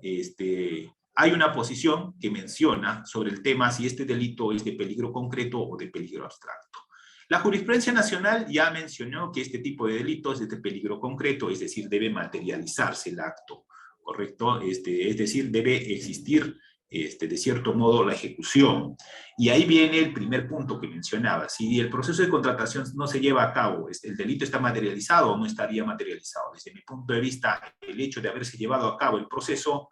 hay una posición que menciona sobre el tema si este delito es de peligro concreto o de peligro abstracto. La jurisprudencia nacional ya mencionó que este tipo de delitos es de peligro concreto, es decir, debe materializarse el acto, ¿correcto? Es decir, debe existir de cierto modo la ejecución. Y ahí viene el primer punto que mencionaba. Si el proceso de contratación no se lleva a cabo, ¿el delito está materializado o no estaría materializado? Desde mi punto de vista, el hecho de haberse llevado a cabo el proceso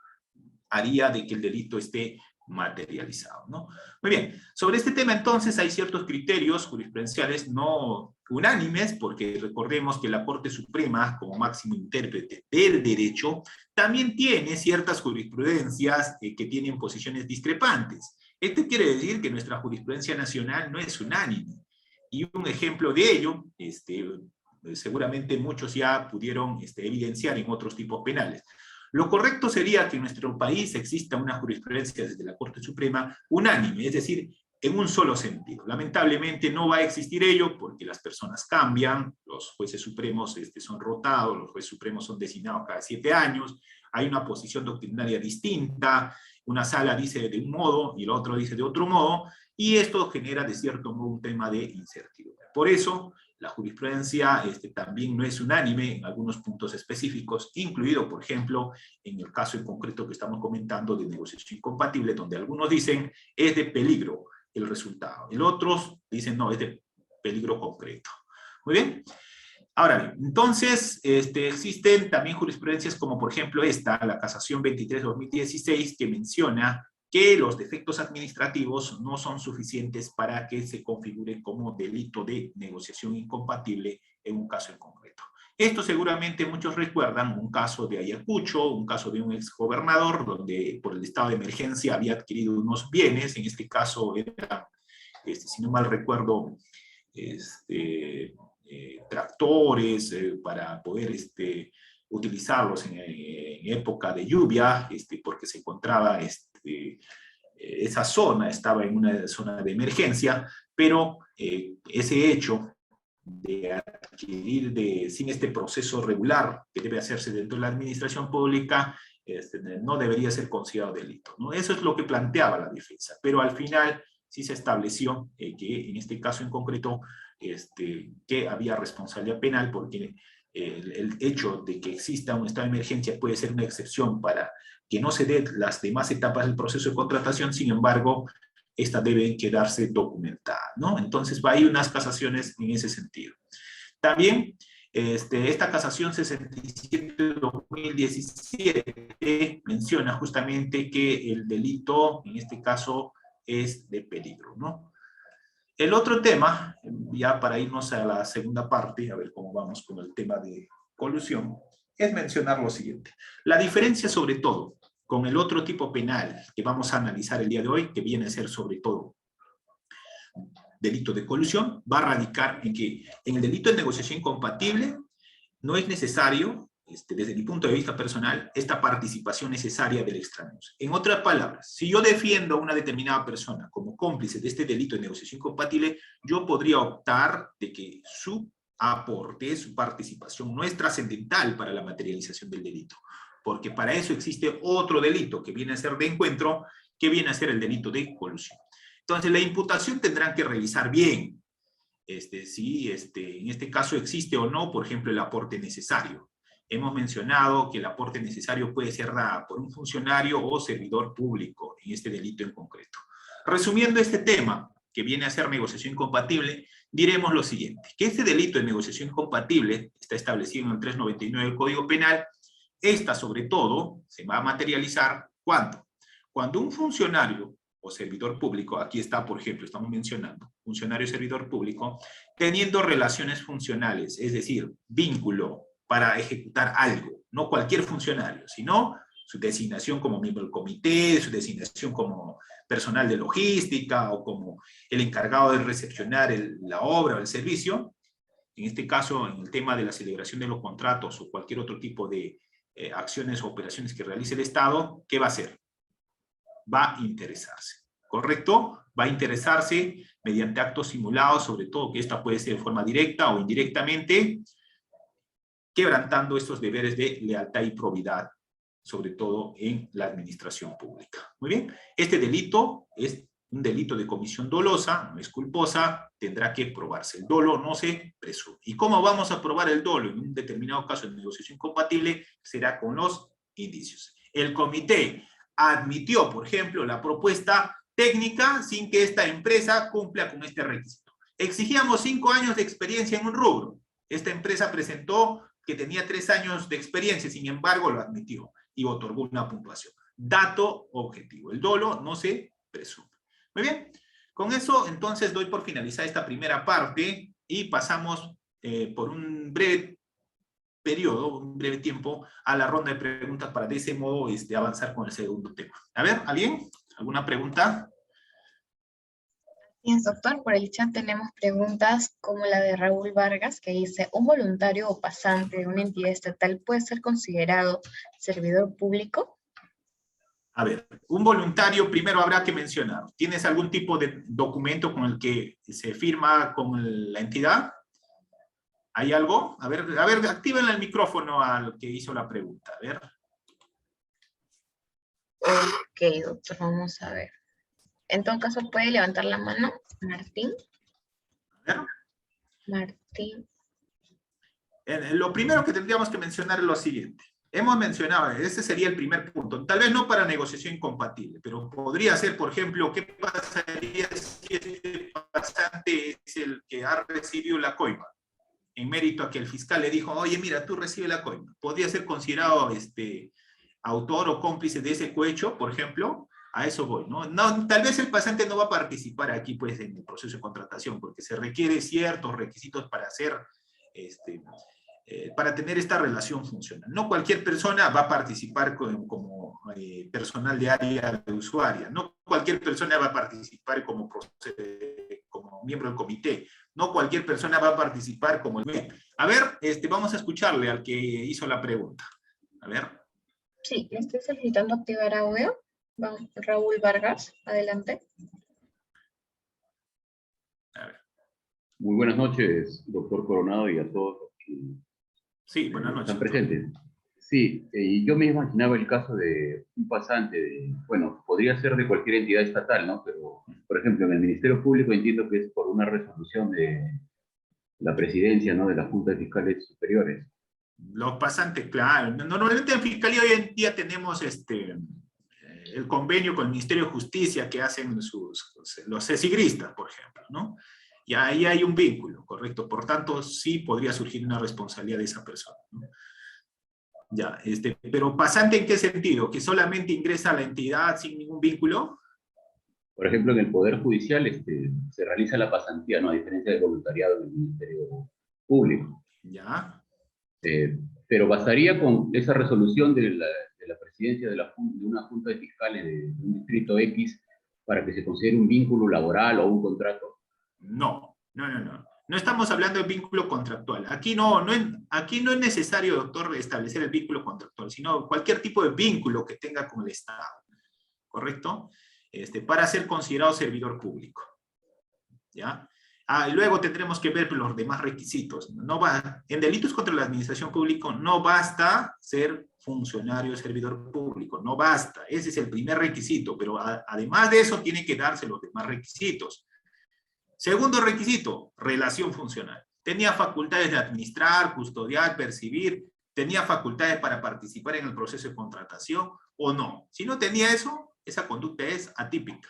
haría de que el delito esté materializado, ¿no? Muy bien, sobre este tema entonces hay ciertos criterios jurisprudenciales no unánimes, porque recordemos que la Corte Suprema, como máximo intérprete del derecho, también tiene ciertas jurisprudencias que tienen posiciones discrepantes. Esto quiere decir que nuestra jurisprudencia nacional no es unánime. Y un ejemplo de ello, seguramente muchos ya pudieron evidenciar en otros tipos penales. Lo correcto sería que en nuestro país exista una jurisprudencia desde la Corte Suprema unánime, es decir, en un solo sentido. Lamentablemente no va a existir ello porque las personas cambian, los jueces supremos son rotados, los jueces supremos son designados cada 7 años, hay una posición doctrinaria distinta, una sala dice de un modo y el otro dice de otro modo, y esto genera de cierto modo un tema de incertidumbre. Por eso, la jurisprudencia también no es unánime en algunos puntos específicos, incluido, por ejemplo, en el caso en concreto que estamos comentando de negociación incompatible, donde algunos dicen es de peligro el resultado, y otros dicen no, es de peligro concreto. Muy bien. Ahora bien, entonces existen también jurisprudencias como por ejemplo esta, la Casación 23-2016, que menciona que los defectos administrativos no son suficientes para que se configure como delito de negociación incompatible en un caso en concreto. Esto seguramente muchos recuerdan un caso de Ayacucho, un caso de un exgobernador, donde por el estado de emergencia había adquirido unos bienes, en este caso era, si no mal recuerdo, tractores para poder utilizarlos en época de lluvia, porque se encontraba esa zona estaba en una zona de emergencia, pero ese hecho de adquirir sin este proceso regular que debe hacerse dentro de la administración pública, no debería ser considerado delito, ¿no? Eso es lo que planteaba la defensa, pero al final sí se estableció que en este caso en concreto que había responsabilidad penal porque el hecho de que exista un estado de emergencia puede ser una excepción para que no se den las demás etapas del proceso de contratación, sin embargo, esta debe quedarse documentada, ¿no? Entonces, hay unas casaciones en ese sentido. También, esta casación 67-2017 menciona justamente que el delito, en este caso, es de peligro, ¿no? El otro tema, ya para irnos a la segunda parte, a ver cómo vamos con el tema de colusión, es mencionar lo siguiente. La diferencia, sobre todo, con el otro tipo penal que vamos a analizar el día de hoy, que viene a ser sobre todo delito de colusión, va a radicar en que en el delito de negociación incompatible no es necesario, desde mi punto de vista personal, esta participación necesaria del extraños. En otras palabras, si yo defiendo a una determinada persona como cómplice de este delito de negociación incompatible, yo podría optar de que su aporte, su participación no es trascendental para la materialización del delito, porque para eso existe otro delito que viene a ser de encuentro, que viene a ser el delito de colusión. Entonces, la imputación tendrán que revisar bien si en este caso existe o no, por ejemplo, el aporte necesario. Hemos mencionado que el aporte necesario puede ser dado por un funcionario o servidor público en este delito en concreto. Resumiendo este tema, que viene a ser negociación incompatible, diremos lo siguiente, que este delito de negociación incompatible está establecido en el 399 del Código Penal. Esta, sobre todo, se va a materializar ¿cuándo? Cuando un funcionario o servidor público, aquí está, por ejemplo, estamos mencionando, funcionario o servidor público, teniendo relaciones funcionales, es decir, vínculo para ejecutar algo, no cualquier funcionario, sino su designación como miembro del comité, su designación como personal de logística o como el encargado de recepcionar la obra o el servicio, en este caso, en el tema de la celebración de los contratos o cualquier otro tipo de acciones o operaciones que realice el Estado, ¿qué va a hacer? Va a interesarse, ¿correcto? Va a interesarse mediante actos simulados, sobre todo que esta puede ser de forma directa o indirectamente, quebrantando estos deberes de lealtad y probidad, sobre todo en la administración pública. Muy bien, este delito es un delito de comisión dolosa, no es culposa, tendrá que probarse. El dolo no se presume. ¿Y cómo vamos a probar el dolo en un determinado caso de negociación incompatible? Será con los indicios. El comité admitió, por ejemplo, la propuesta técnica sin que esta empresa cumpla con este requisito. Exigíamos 5 años de experiencia en un rubro. Esta empresa presentó que tenía 3 años de experiencia, sin embargo lo admitió y otorgó una puntuación. Dato objetivo. El dolo no se presume. Muy bien. Con eso, entonces, doy por finalizada esta primera parte y pasamos por un breve periodo, un breve tiempo, a la ronda de preguntas para de ese modo avanzar con el segundo tema. A ver, ¿alguien? ¿Alguna pregunta? Bien, doctor, por el chat tenemos preguntas como la de Raúl Vargas, que dice, ¿un voluntario o pasante de una entidad estatal puede ser considerado servidor público? A ver, un voluntario primero habrá que mencionar. ¿Tienes algún tipo de documento con el que se firma con la entidad? ¿Hay algo? A ver, activen el micrófono al que hizo la pregunta. A ver. Ok, doctor, vamos a ver. En todo caso, ¿puede levantar la mano, Martín? A ver. Martín. Lo primero que tendríamos que mencionar es lo siguiente. Hemos mencionado, este sería el primer punto, tal vez no para negociación incompatible, pero podría ser, por ejemplo, ¿qué pasaría si este pasante es el que ha recibido la coima? En mérito a que el fiscal le dijo, oye, mira, tú recibes la coima. ¿Podría ser considerado autor o cómplice de ese cohecho, por ejemplo? A eso voy, ¿no? Tal vez el pasante no va a participar aquí, pues, en el proceso de contratación, porque se requiere ciertos requisitos para hacer, para tener esta relación funcional. No cualquier persona va a participar como personal de área de usuaria, no cualquier persona va a participar como miembro del comité, no cualquier persona va a participar como el MEP. A ver, vamos a escucharle al que hizo la pregunta. A ver. Sí, estoy solicitando activar audio. Vamos, Raúl Vargas, adelante. A ver. Muy buenas noches, doctor Coronado, y a todos los que sí, buenas noches, están presentes. Sí, yo me imaginaba el caso de un pasante, bueno, podría ser de cualquier entidad estatal, ¿no? Pero, por ejemplo, en el Ministerio Público entiendo que es por una resolución de la presidencia, ¿no? De la Junta de Fiscales Superiores. Los pasantes, claro. Normalmente en Fiscalía hoy en día tenemos el convenio con el Ministerio de Justicia que hacen los cesigristas, por ejemplo, ¿no? Y ahí hay un vínculo, ¿correcto? Por tanto, sí podría surgir una responsabilidad de esa persona, ¿no? Ya, pero ¿pasante en qué sentido? ¿Que solamente ingresa a la entidad sin ningún vínculo? Por ejemplo, en el Poder Judicial se realiza la pasantía, ¿no? A diferencia del voluntariado en el Ministerio Público. Ya. Pero bastaría con esa resolución de la presidencia de una junta de fiscales de un distrito X para que se considere un vínculo laboral o un contrato? No. No estamos hablando de vínculo contractual. Aquí no es necesario, doctor, establecer el vínculo contractual, sino cualquier tipo de vínculo que tenga con el Estado, ¿correcto? Para ser considerado servidor público. ¿Ya? Y luego tendremos que ver los demás requisitos. En delitos contra la administración pública no basta ser funcionario o servidor público, no basta. Ese es el primer requisito, pero además de eso tiene que darse los demás requisitos. Segundo requisito, relación funcional. Tenía facultades de administrar, custodiar, percibir, tenía facultades para participar en el proceso de contratación o no. Si no tenía eso, esa conducta es atípica.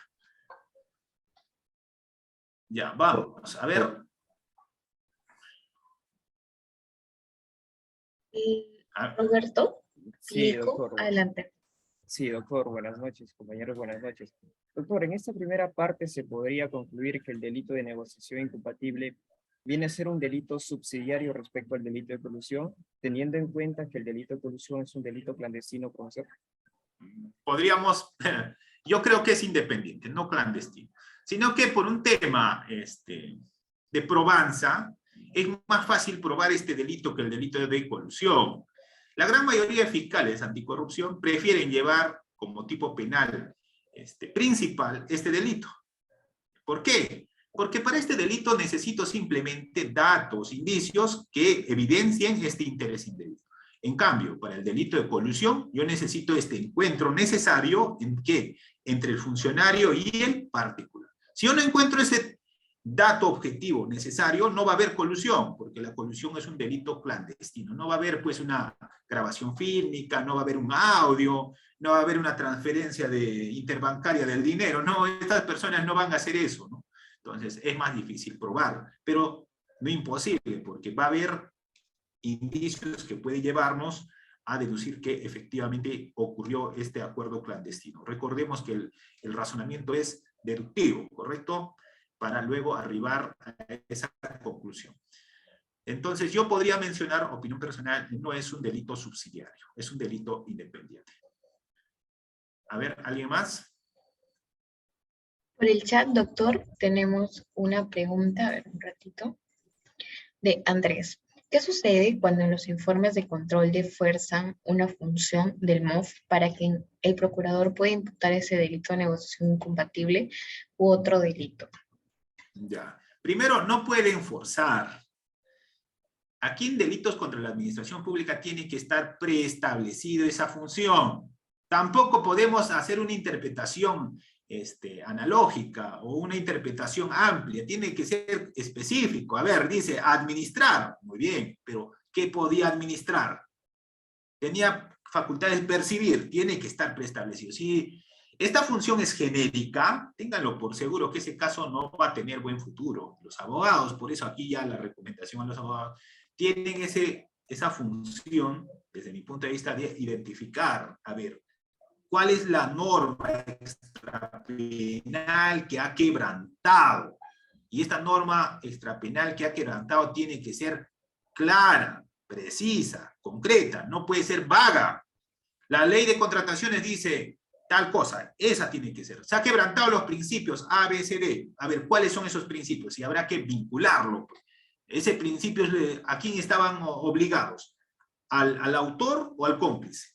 Ya, vamos, a ver. Roberto, Sí, doctor. adelante. Sí, doctor, buenas noches, compañeros, buenas noches. Doctor, en esta primera parte se podría concluir que el delito de negociación incompatible viene a ser un delito subsidiario respecto al delito de colusión, teniendo en cuenta que el delito de colusión es un delito clandestino, profesor. Podríamos, yo creo que es independiente, no clandestino, sino que por un tema de probanza, es más fácil probar este delito que el delito de colusión. La gran mayoría de fiscales anticorrupción prefieren llevar como tipo penal principal este delito. ¿Por qué? Porque para este delito necesito simplemente datos, indicios que evidencien este interés indebido. En cambio, para el delito de colusión, yo necesito este encuentro necesario entre el funcionario y el particular. Si yo no encuentro ese dato objetivo necesario, no va a haber colusión, porque la colusión es un delito clandestino. No va a haber pues una grabación fílmica, no va a haber un audio, no va a haber una transferencia interbancaria del dinero. No, estas personas no van a hacer eso, ¿no? Entonces es más difícil probar, pero no imposible, porque va a haber indicios que puede llevarnos a deducir que efectivamente ocurrió este acuerdo clandestino. Recordemos que el razonamiento es deductivo, ¿correcto? Para luego arribar a esa conclusión. Entonces yo podría mencionar, opinión personal, no es un delito subsidiario, es un delito independiente. A ver, ¿alguien más? Por el chat, doctor, tenemos una pregunta, a ver un ratito, de Andrés. ¿Qué sucede cuando en los informes de control fuerzan una función del MOF para que el procurador pueda imputar ese delito de negociación incompatible u otro delito? Ya. Primero, no pueden forzar. Aquí en delitos contra la administración pública tiene que estar preestablecido esa función. Tampoco podemos hacer una interpretación analógica o una interpretación amplia. Tiene que ser específico. A ver, dice administrar. Muy bien, pero ¿qué podía administrar? Tenía facultades de percibir. Tiene que estar preestablecido. Si esta función es genérica, ténganlo por seguro que ese caso no va a tener buen futuro. Los abogados, por eso aquí ya la recomendación a los abogados, tienen esa función, desde mi punto de vista, de identificar, a ver, ¿cuál es la norma extrapenal que ha quebrantado? Y esta norma extrapenal que ha quebrantado tiene que ser clara, precisa, concreta, no puede ser vaga. La ley de contrataciones dice tal cosa, esa tiene que ser. Se ha quebrantado los principios A, B, C, D. A ver, ¿cuáles son esos principios? Y habrá que vincularlo. Ese principio, ¿a quién estaban obligados? ¿Al autor o al cómplice?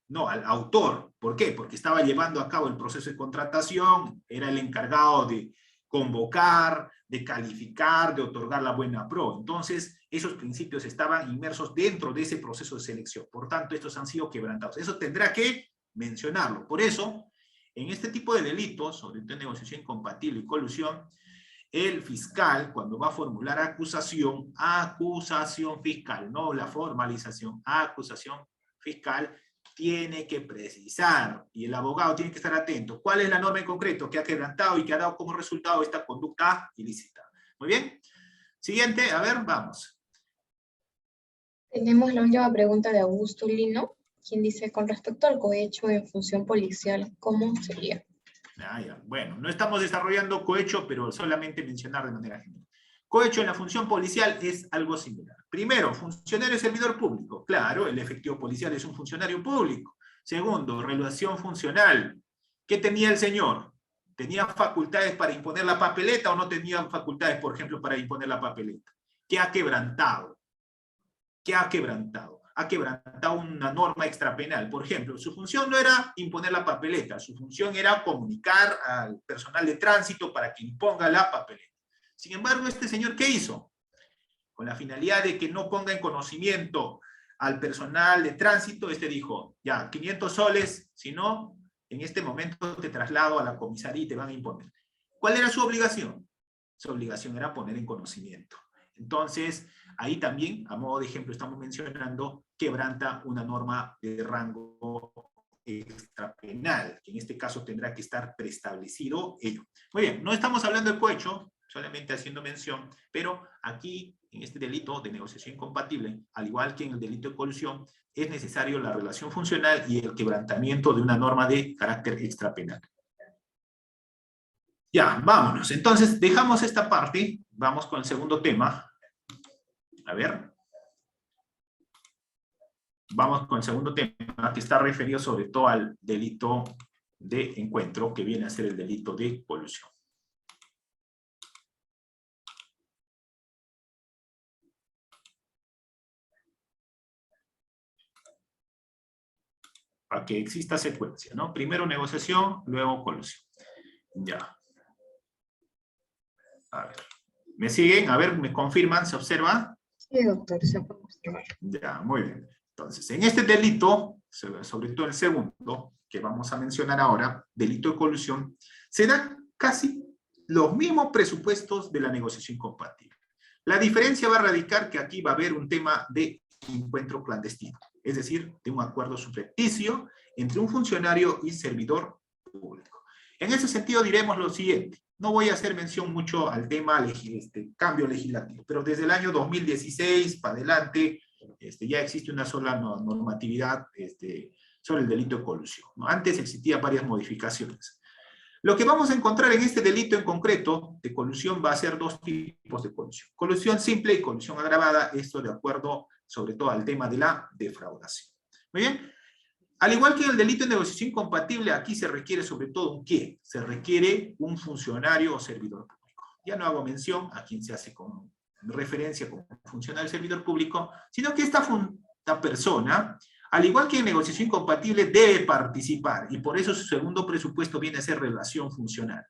No, al autor. ¿Por qué? Porque estaba llevando a cabo el proceso de contratación, era el encargado de convocar, de calificar, de otorgar la buena pro. Entonces, esos principios estaban inmersos dentro de ese proceso de selección. Por tanto, estos han sido quebrantados. Eso tendrá que mencionarlo. Por eso, en este tipo de delitos, sobre todo negociación incompatible y colusión, el fiscal, cuando va a formular acusación fiscal, no la formalización, acusación fiscal, tiene que precisar, y el abogado tiene que estar atento, cuál es la norma en concreto que ha quebrantado y que ha dado como resultado esta conducta ilícita. Muy bien. Siguiente, a ver, vamos. Tenemos la última pregunta de Augusto Lino, quien dice, con respecto al cohecho en función policial, ¿cómo sería? Ya. Bueno, no estamos desarrollando cohecho, pero solamente mencionar de manera general. Cohecho en la función policial es algo similar. Primero, funcionario servidor público. Claro, el efectivo policial es un funcionario público. Segundo, relación funcional. ¿Qué tenía el señor? ¿Tenía facultades para imponer la papeleta o no tenía facultades, por ejemplo, para imponer la papeleta? ¿Qué ha quebrantado? ¿Qué ha quebrantado? Ha quebrantado una norma extrapenal. Por ejemplo, su función no era imponer la papeleta, su función era comunicar al personal de tránsito para que imponga la papeleta. Sin embargo, este señor, ¿qué hizo? Con la finalidad de que no ponga en conocimiento al personal de tránsito, este dijo, ya, 500 soles, si no, en este momento te traslado a la comisaría y te van a imponer. ¿Cuál era su obligación? Su obligación era poner en conocimiento. Entonces, ahí también, a modo de ejemplo, estamos mencionando, quebranta una norma de rango extrapenal, que en este caso tendrá que estar preestablecido ello. Muy bien, no estamos hablando de cohecho, solamente haciendo mención, pero aquí, en este delito de negociación incompatible, al igual que en el delito de colusión, es necesario la relación funcional y el quebrantamiento de una norma de carácter extrapenal. Ya, vámonos. Entonces, dejamos esta parte, vamos con el segundo tema. A ver. Vamos con el segundo tema, que está referido sobre todo al delito de encuentro, que viene a ser el delito de colusión. Para que exista secuencia, ¿no? Primero negociación, luego colusión. Ya. A ver. ¿Me siguen? A ver, ¿me confirman? ¿Se observa? Sí, doctor, se puede observar. Ya, muy bien. Entonces, en este delito, sobre todo el segundo, que vamos a mencionar ahora, delito de colusión, se dan casi los mismos presupuestos de la negociación incompatible. La diferencia va a radicar que aquí va a haber un tema de encuentro clandestino, es decir, de un acuerdo subrepticio entre un funcionario y servidor público. En ese sentido diremos lo siguiente, no voy a hacer mención mucho al tema cambio legislativo, pero desde el año 2016 para adelante ya existe una sola normatividad sobre el delito de colusión, ¿no? Antes existían varias modificaciones. Lo que vamos a encontrar en este delito en concreto de colusión va a ser dos tipos de colusión. Colusión simple y colusión agravada, esto de acuerdo sobre todo al tema de la defraudación. Muy bien. Al igual que en el delito de negociación incompatible, aquí se requiere sobre todo un ¿qué? Se requiere un funcionario o servidor público. Ya no hago mención a quien se hace con referencia como funcionario o servidor público, sino que esta persona, al igual que en negociación incompatible, debe participar, y por eso su segundo presupuesto viene a ser relación funcional.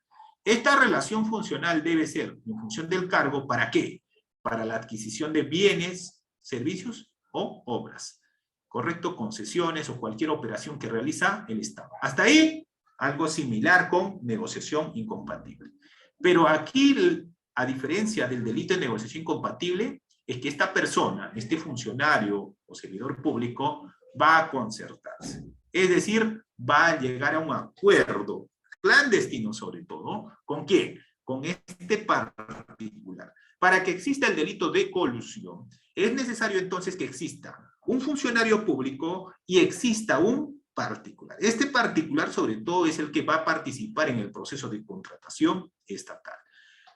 Esta relación funcional debe ser en función del cargo, ¿para qué? Para la adquisición de bienes, servicios o obras. ¿Correcto? Concesiones o cualquier operación que realiza el Estado. Hasta ahí, algo similar con negociación incompatible. Pero aquí, a diferencia del delito de negociación incompatible, es que esta persona, este funcionario o servidor público, va a concertarse. Es decir, va a llegar a un acuerdo clandestino sobre todo. ¿Con quién? Con este particular. Para que exista el delito de colusión, es necesario entonces que exista un funcionario público y exista un particular. Este particular sobre todo es el que va a participar en el proceso de contratación estatal.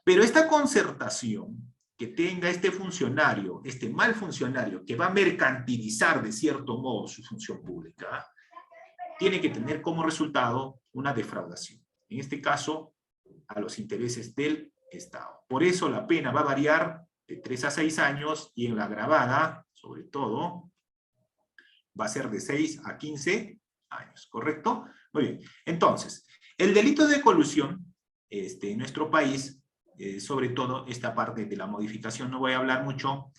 Pero esta concertación que tenga este funcionario, este mal funcionario que va a mercantilizar de cierto modo su función pública, tiene que tener como resultado una defraudación. En este caso, a los intereses del Estado. Por eso la pena va a variar de 3 a 6 años y en la agravada, sobre todo, va a ser de 6 a 15 años, ¿correcto? Muy bien. Entonces, el delito de colusión en nuestro país, sobre todo esta parte de la modificación, no voy a hablar mucho,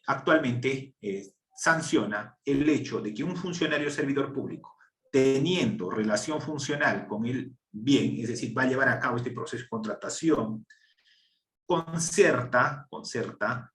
actualmente sanciona el hecho de que un funcionario servidor público, teniendo relación funcional con el bien, es decir, va a llevar a cabo este proceso de contratación, concerta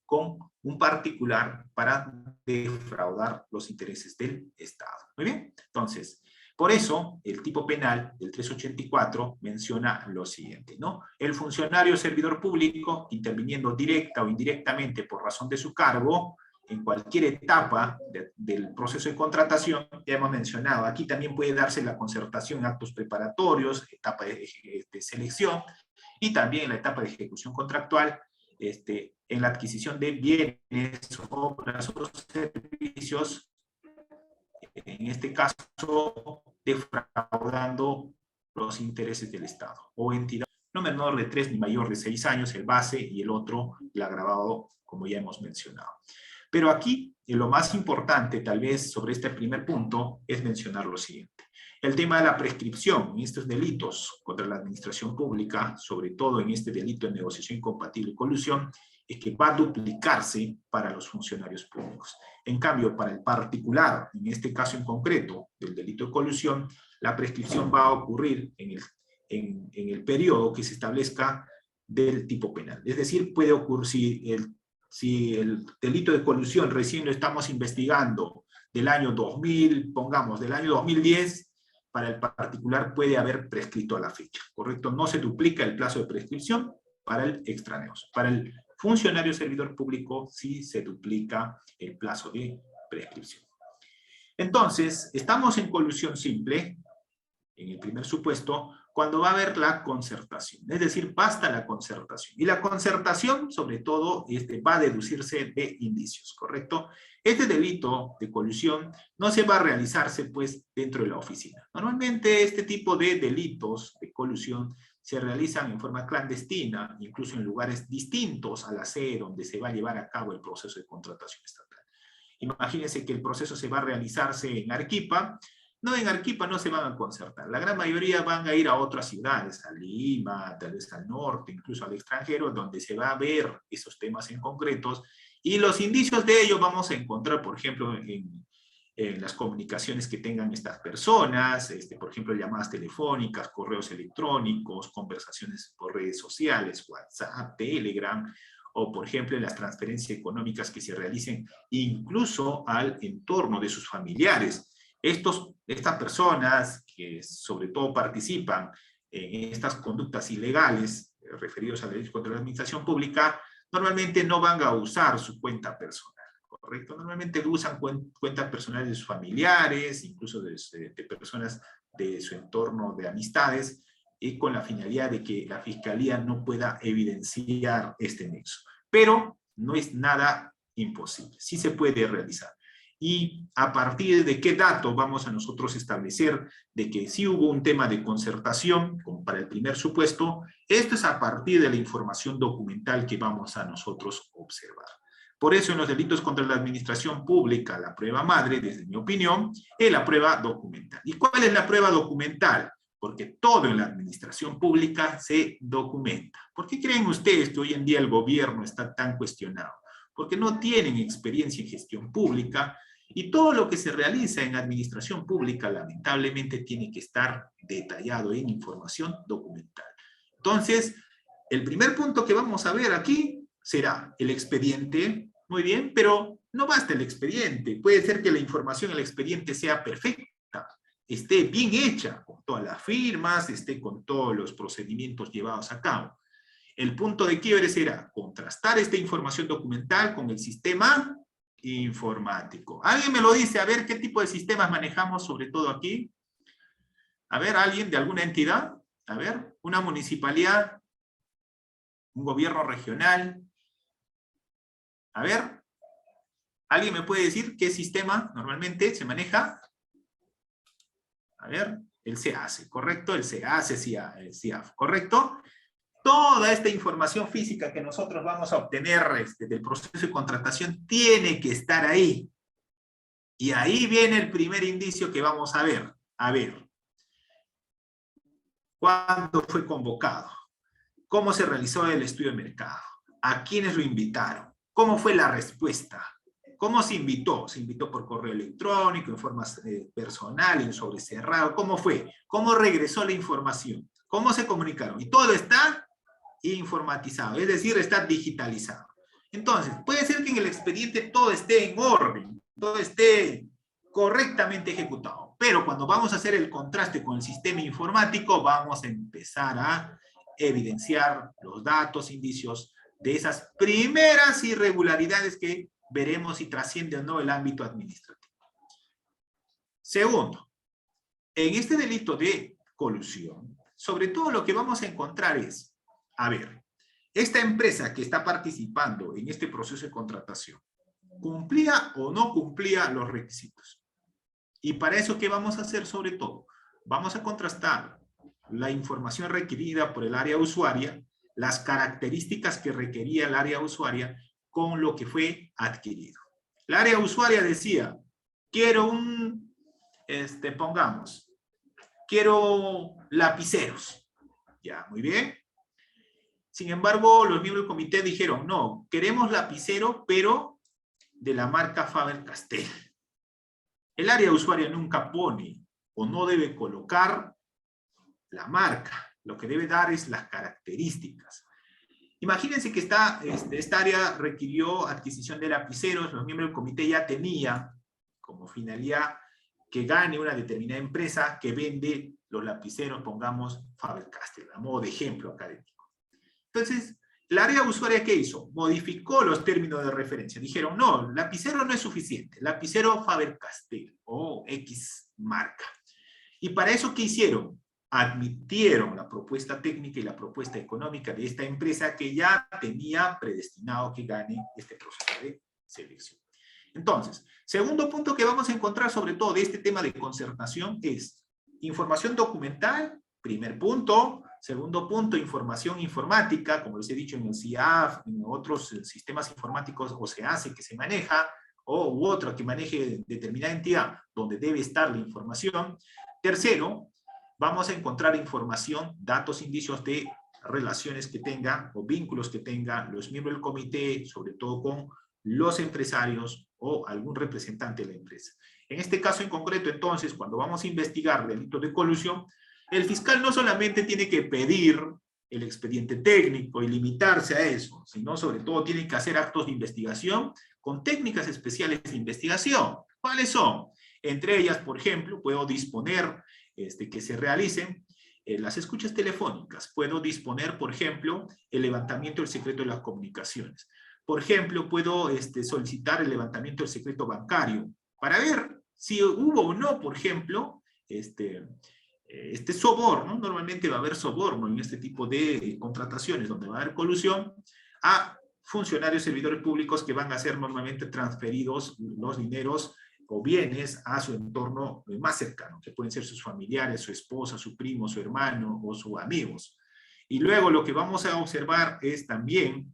con un particular para defraudar los intereses del Estado. Muy bien, entonces, por eso el tipo penal del 384 menciona lo siguiente, ¿no? El funcionario servidor público, interviniendo directa o indirectamente por razón de su cargo, en cualquier etapa del proceso de contratación, ya hemos mencionado, aquí también puede darse la concertación en actos preparatorios, etapa de selección, y también en la etapa de ejecución contractual, en la adquisición de bienes, obras o servicios en este caso, defraudando los intereses del Estado o entidad no menor de 3 ni mayor de 6 años, el base, y el otro, el agravado, como ya hemos mencionado. Pero aquí, lo más importante, tal vez, sobre este primer punto, es mencionar lo siguiente. El tema de la prescripción en estos delitos contra la administración pública, sobre todo en este delito de negociación incompatible y colusión, es que va a duplicarse para los funcionarios públicos. En cambio, para el particular, en este caso en concreto, del delito de colusión, la prescripción va a ocurrir en el periodo que se establezca del tipo penal. Es decir, puede ocurrir si el delito de colusión recién lo estamos investigando del año 2000, pongamos, del año 2010, para el particular puede haber prescrito a la fecha, ¿correcto? No se duplica el plazo de prescripción para el extraneoso. Para el funcionario servidor público sí se duplica el plazo de prescripción. Entonces, estamos en colusión simple, en el primer supuesto, cuando va a haber la concertación. Es decir, basta la concertación. Y la concertación, sobre todo, va a deducirse de indicios, ¿correcto? Este delito de colusión no se va a realizarse, pues, dentro de la oficina. Normalmente, este tipo de delitos de colusión se realizan en forma clandestina, incluso en lugares distintos a la sede donde se va a llevar a cabo el proceso de contratación estatal. Imagínense que el proceso se va a realizarse en Arequipa. No, en Arequipa no se van a concertar. La gran mayoría van a ir a otras ciudades, a Lima, tal vez al norte, incluso al extranjero, donde se va a ver esos temas en concretos. Y los indicios de ello vamos a encontrar, por ejemplo, en las comunicaciones que tengan estas personas, por ejemplo, llamadas telefónicas, correos electrónicos, conversaciones por redes sociales, WhatsApp, Telegram, o por ejemplo, en las transferencias económicas que se realicen incluso al entorno de sus familiares. Estas personas que sobre todo participan en estas conductas ilegales referidos a la ley contra la administración pública, normalmente no van a usar su cuenta personal, ¿correcto? Normalmente usan cuentas personales de sus familiares, incluso de personas de su entorno de amistades, y con la finalidad de que la Fiscalía no pueda evidenciar este nexo. Pero no es nada imposible, sí se puede realizar. Y a partir de qué dato vamos a nosotros establecer de que sí hubo un tema de concertación, como para el primer supuesto. Esto es a partir de la información documental que vamos a nosotros observar. Por eso en los delitos contra la administración pública, la prueba madre, desde mi opinión, es la prueba documental. ¿Y cuál es la prueba documental? Porque todo en la administración pública se documenta. ¿Por qué creen ustedes que hoy en día el gobierno está tan cuestionado? Porque no tienen experiencia en gestión pública, y todo lo que se realiza en administración pública, lamentablemente, tiene que estar detallado en información documental. Entonces, el primer punto que vamos a ver aquí será el expediente. Muy bien, pero no basta el expediente. Puede ser que la información en el expediente sea perfecta, esté bien hecha, con todas las firmas, esté con todos los procedimientos llevados a cabo. El punto de quiebre será contrastar esta información documental con el sistema informático. ¿Alguien me lo dice? A ver, ¿qué tipo de sistemas manejamos sobre todo aquí? A ver, ¿alguien de alguna entidad? A ver, una municipalidad, un gobierno regional. A ver, ¿alguien me puede decir qué sistema normalmente se maneja? A ver, el SEACE, ¿correcto? El SEACE, el CIAF, ¿correcto? Toda esta información física que nosotros vamos a obtener del proceso de contratación tiene que estar ahí. Y ahí viene el primer indicio que vamos a ver. A ver, ¿cuándo fue convocado? ¿Cómo se realizó el estudio de mercado? ¿A quiénes lo invitaron? ¿Cómo fue la respuesta? ¿Cómo se invitó? ¿Se invitó por correo electrónico, en forma personal, en sobre cerrado? ¿Cómo fue? ¿Cómo regresó la información? ¿Cómo se comunicaron? Y todo está informatizado, es decir, está digitalizado. Entonces, puede ser que en el expediente todo esté en orden, todo esté correctamente ejecutado, pero cuando vamos a hacer el contraste con el sistema informático, vamos a empezar a evidenciar los datos, indicios de esas primeras irregularidades que veremos si trasciende o no el ámbito administrativo. Segundo, en este delito de colusión, sobre todo lo que vamos a encontrar es, a ver, esta empresa que está participando en este proceso de contratación, ¿cumplía o no cumplía los requisitos? Y para eso, ¿qué vamos a hacer sobre todo? Vamos a contrastar la información requerida por el área usuaria, las características que requería el área usuaria con lo que fue adquirido. El área usuaria decía, quiero un, pongamos, quiero lapiceros. Ya, muy bien. Sin embargo, los miembros del comité dijeron, no, queremos lapicero, pero de la marca Faber-Castell. El área usuaria nunca pone o no debe colocar la marca. Lo que debe dar es las características. Imagínense que esta área requirió adquisición de lapiceros, los miembros del comité ya tenían como finalidad que gane una determinada empresa que vende los lapiceros, pongamos Faber-Castell, a modo de ejemplo académico. Entonces, el área usuaria, ¿qué hizo? Modificó los términos de referencia. Dijeron, no, lapicero no es suficiente, lapicero Faber-Castell o X marca. Y para eso, ¿qué hicieron? Admitieron la propuesta técnica y la propuesta económica de esta empresa que ya tenía predestinado que gane este proceso de selección. Entonces, segundo punto que vamos a encontrar sobre todo de este tema de concertación es información documental, primer punto. Segundo punto, información informática, como les he dicho en el CIAF, en otros sistemas informáticos o se hace que se maneja, u otro que maneje determinada entidad donde debe estar la información. Tercero, vamos a encontrar información, datos, indicios de relaciones que tengan o vínculos que tengan los miembros del comité, sobre todo con los empresarios o algún representante de la empresa. En este caso en concreto, entonces, cuando vamos a investigar delitos de colusión, el fiscal no solamente tiene que pedir el expediente técnico y limitarse a eso, sino sobre todo tiene que hacer actos de investigación con técnicas especiales de investigación. ¿Cuáles son? Entre ellas, por ejemplo, puedo disponer que se realicen las escuchas telefónicas. Puedo disponer, por ejemplo, el levantamiento del secreto de las comunicaciones. Por ejemplo, puedo solicitar el levantamiento del secreto bancario para ver si hubo o no, por ejemplo, soborno. Normalmente va a haber soborno en este tipo de contrataciones donde va a haber colusión a funcionarios, servidores públicos que van a ser normalmente transferidos los dineros o bienes a su entorno más cercano, que pueden ser sus familiares, su esposa, su primo, su hermano o sus amigos. Y luego lo que vamos a observar es también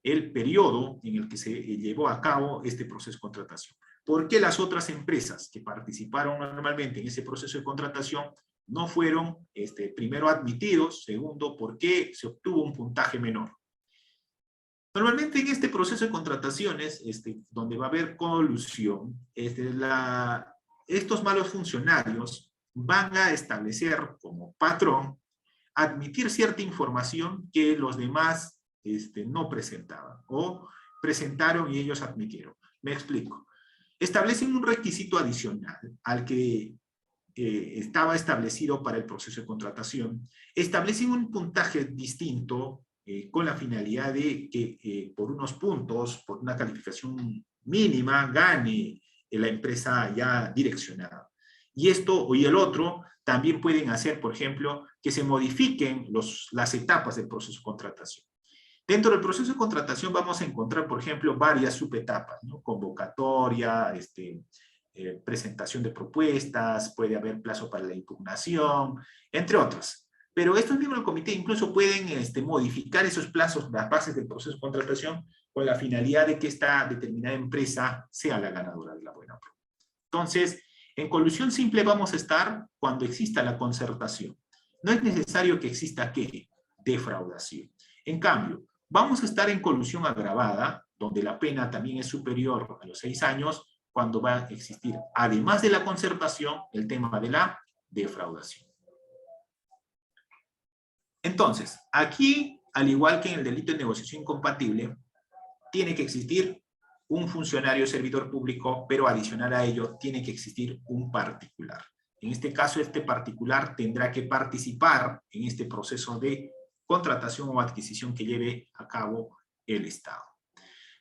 el periodo en el que se llevó a cabo este proceso de contratación. ¿Por qué las otras empresas que participaron normalmente en ese proceso de contratación no fueron primero admitidos? Segundo, ¿por qué se obtuvo un puntaje menor? Normalmente en este proceso de contrataciones, donde va a haber colusión, estos malos funcionarios van a establecer como patrón admitir cierta información que los demás no presentaban o presentaron y ellos admitieron. Me explico. Establecen un requisito adicional al que estaba establecido para el proceso de contratación. Establecen un puntaje distinto con la finalidad de que por unos puntos, por una calificación mínima, gane la empresa ya direccionada. Y esto y el otro también pueden hacer, por ejemplo, que se modifiquen las etapas del proceso de contratación. Dentro del proceso de contratación vamos a encontrar, por ejemplo, varias subetapas, ¿no? Convocatoria, presentación de propuestas, puede haber plazo para la impugnación, entre otras. Pero estos miembros del comité incluso pueden modificar esos plazos, las bases del proceso de contratación, con la finalidad de que esta determinada empresa sea la ganadora de la buena prueba. Entonces, en colusión simple vamos a estar cuando exista la concertación. No es necesario que exista, ¿qué? Defraudación. En cambio, vamos a estar en colusión agravada, donde la pena también es superior a los 6 años, cuando va a existir, además de la concertación, el tema de la defraudación. Entonces, aquí, al igual que en el delito de negociación incompatible, tiene que existir un funcionario servidor público, pero adicional a ello, tiene que existir un particular. En este caso, este particular tendrá que participar en este proceso de contratación o adquisición que lleve a cabo el Estado.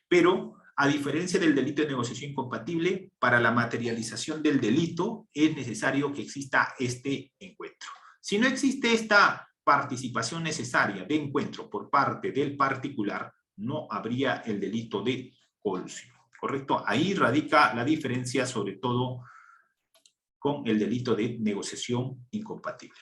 Pero, a diferencia del delito de negociación incompatible, para la materialización del delito es necesario que exista este encuentro. Si no existe esta participación necesaria de encuentro por parte del particular, no habría el delito de colusión, ¿correcto? Ahí radica la diferencia, sobre todo, con el delito de negociación incompatible.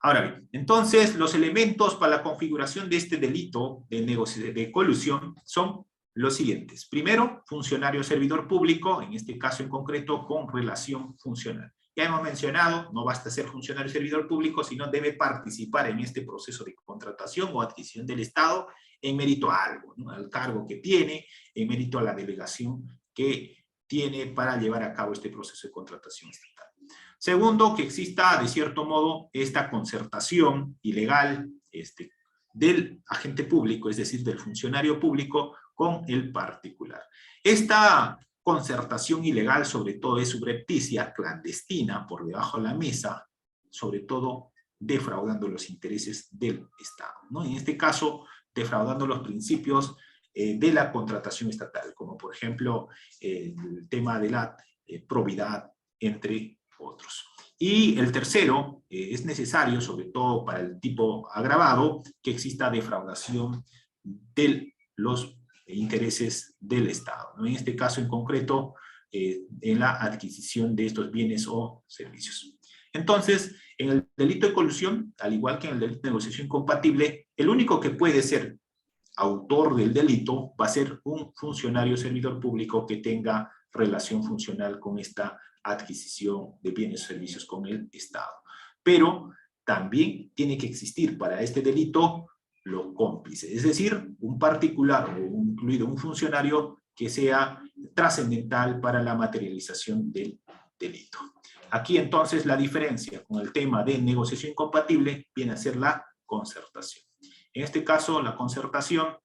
Ahora bien, entonces los elementos para la configuración de este delito de colusión son los siguientes. Primero, funcionario servidor público, en este caso en concreto con relación funcional. Ya hemos mencionado, no basta ser funcionario servidor público, sino debe participar en este proceso de contratación o adquisición del Estado en mérito a algo, ¿no? Al cargo que tiene, en mérito a la delegación que tiene para llevar a cabo este proceso de contratación estatal. Segundo, que exista, de cierto modo, esta concertación ilegal del agente público, es decir, del funcionario público, con el particular. Esta concertación ilegal, sobre todo, es subrepticia, clandestina, por debajo de la mesa, sobre todo defraudando los intereses del Estado, ¿no? En este caso, defraudando los principios de la contratación estatal, como por ejemplo el tema de la probidad, entre otros. Y el tercero, es necesario, sobre todo para el tipo agravado, que exista defraudación de los intereses del Estado, ¿no? En este caso en concreto, en la adquisición de estos bienes o servicios. Entonces, en el delito de colusión, al igual que en el delito de negociación incompatible, el único que puede ser autor del delito va a ser un funcionario servidor público que tenga relación funcional con esta adquisición de bienes o servicios con el Estado. Pero también tiene que existir para este delito los cómplices, es decir, un particular o incluido un funcionario que sea trascendental para la materialización del delito. Aquí entonces la diferencia con el tema de negociación incompatible viene a ser la concertación. En este caso, la concertación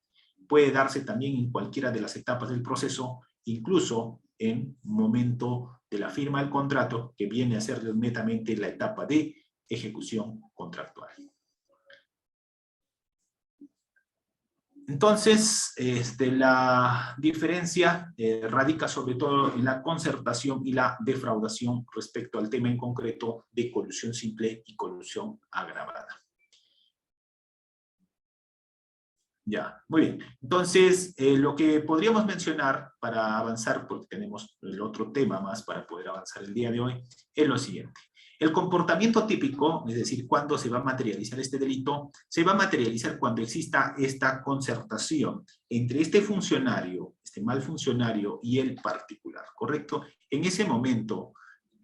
puede darse también en cualquiera de las etapas del proceso, incluso en momento de la firma del contrato, que viene a ser netamente la etapa de ejecución contractual. Entonces, la diferencia radica sobre todo en la concertación y la defraudación respecto al tema en concreto de colusión simple y colusión agravada. Ya, muy bien. Entonces, lo que podríamos mencionar para avanzar, porque tenemos el otro tema más para poder avanzar el día de hoy, es lo siguiente. El comportamiento típico, es decir, cuando se va a materializar este delito, se va a materializar cuando exista esta concertación entre este funcionario, este mal funcionario y el particular, ¿correcto? En ese momento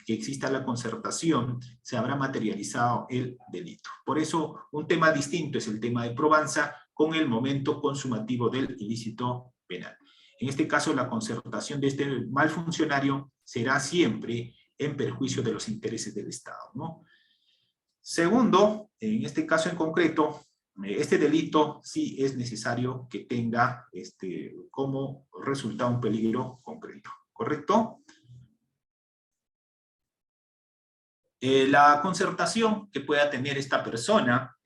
que exista la concertación, se habrá materializado el delito. Por eso, un tema distinto es el tema de probanza con el momento consumativo del ilícito penal. En este caso, la concertación de este mal funcionario será siempre en perjuicio de los intereses del Estado, ¿no? Segundo, en este caso en concreto, este delito sí es necesario que tenga como resultado un peligro concreto, ¿correcto? La concertación que pueda tener esta persona,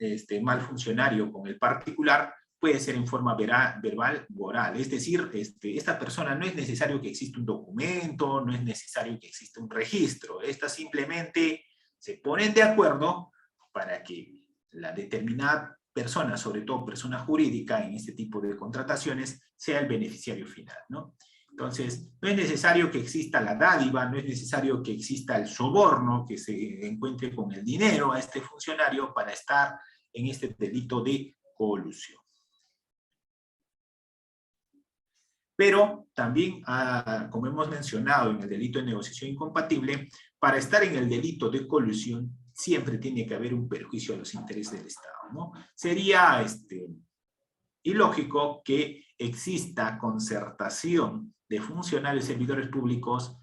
mal funcionario con el particular, puede ser en forma verbal o oral. Es decir, esta persona no es necesario que exista un documento, no es necesario que exista un registro. Esta simplemente se ponen de acuerdo para que la determinada persona, sobre todo persona jurídica en este tipo de contrataciones, sea el beneficiario final, ¿no? Entonces, no es necesario que exista la dádiva, no es necesario que exista el soborno, que se encuentre con el dinero a este funcionario para estar en este delito de colusión. Pero también, como hemos mencionado en el delito de negociación incompatible, para estar en el delito de colusión siempre tiene que haber un perjuicio a los intereses del Estado, ¿no? Sería ilógico que exista concertación de funcionarios y servidores públicos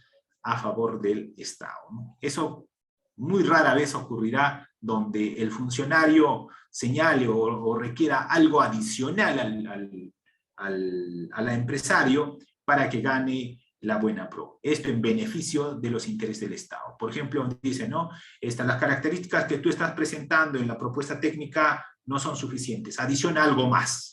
a favor del Estado, ¿no? Eso muy rara vez ocurrirá donde el funcionario señale o requiera algo adicional al empresario para que gane la buena pro. Esto en beneficio de los intereses del Estado. Por ejemplo, dice, ¿no? Las características que tú estás presentando en la propuesta técnica no son suficientes. Adiciona algo más.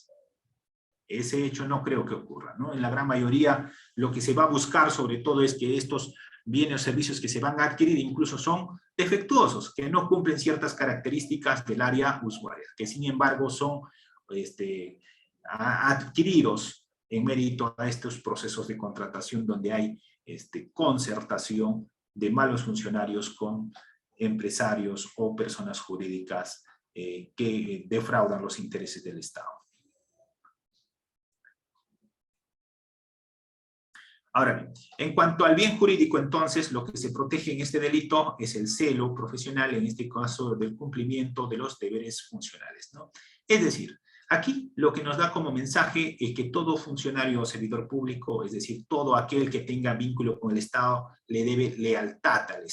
Ese hecho no creo que ocurra, ¿no? En la gran mayoría lo que se va a buscar sobre todo es que estos bienes o servicios que se van a adquirir incluso son defectuosos, que no cumplen ciertas características del área usuaria, que sin embargo son adquiridos en mérito a estos procesos de contratación donde hay concertación de malos funcionarios con empresarios o personas jurídicas que defraudan los intereses del Estado. Ahora bien, en cuanto al bien jurídico, entonces, lo que se protege en este delito es el celo profesional, en este caso del cumplimiento de los deberes funcionales, ¿no? Es decir, aquí lo que nos da como mensaje es que todo funcionario o servidor público, es decir, todo aquel que tenga vínculo con el Estado, le debe lealtad al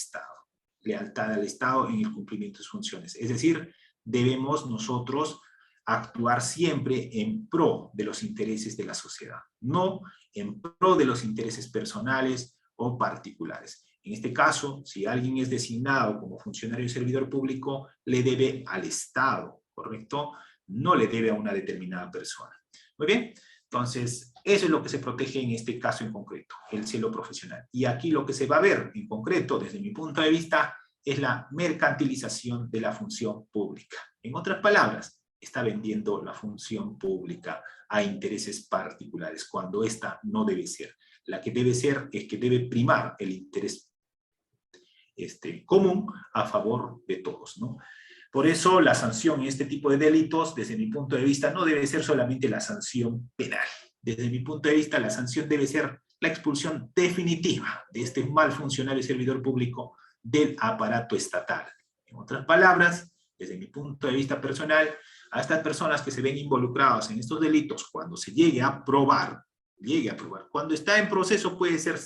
Estado en el cumplimiento de sus funciones. Es decir, debemos nosotros actuar siempre en pro de los intereses de la sociedad, no en pro de los intereses personales o particulares. En este caso, si alguien es designado como funcionario y servidor público, le debe al Estado, ¿correcto? No le debe a una determinada persona. Muy bien, entonces, eso es lo que se protege en este caso en concreto, el celo profesional. Y aquí lo que se va a ver en concreto, desde mi punto de vista, es la mercantilización de la función pública. En otras palabras, está vendiendo la función pública a intereses particulares, cuando esta no debe ser. La que debe ser es que debe primar el interés común a favor de todos, ¿no? Por eso la sanción en este tipo de delitos, desde mi punto de vista, no debe ser solamente la sanción penal. Desde mi punto de vista, la sanción debe ser la expulsión definitiva de este mal funcionario y servidor público del aparato estatal. En otras palabras, desde mi punto de vista personal, a estas personas que se ven involucradas en estos delitos, cuando se llegue a probar, cuando está en proceso puede ser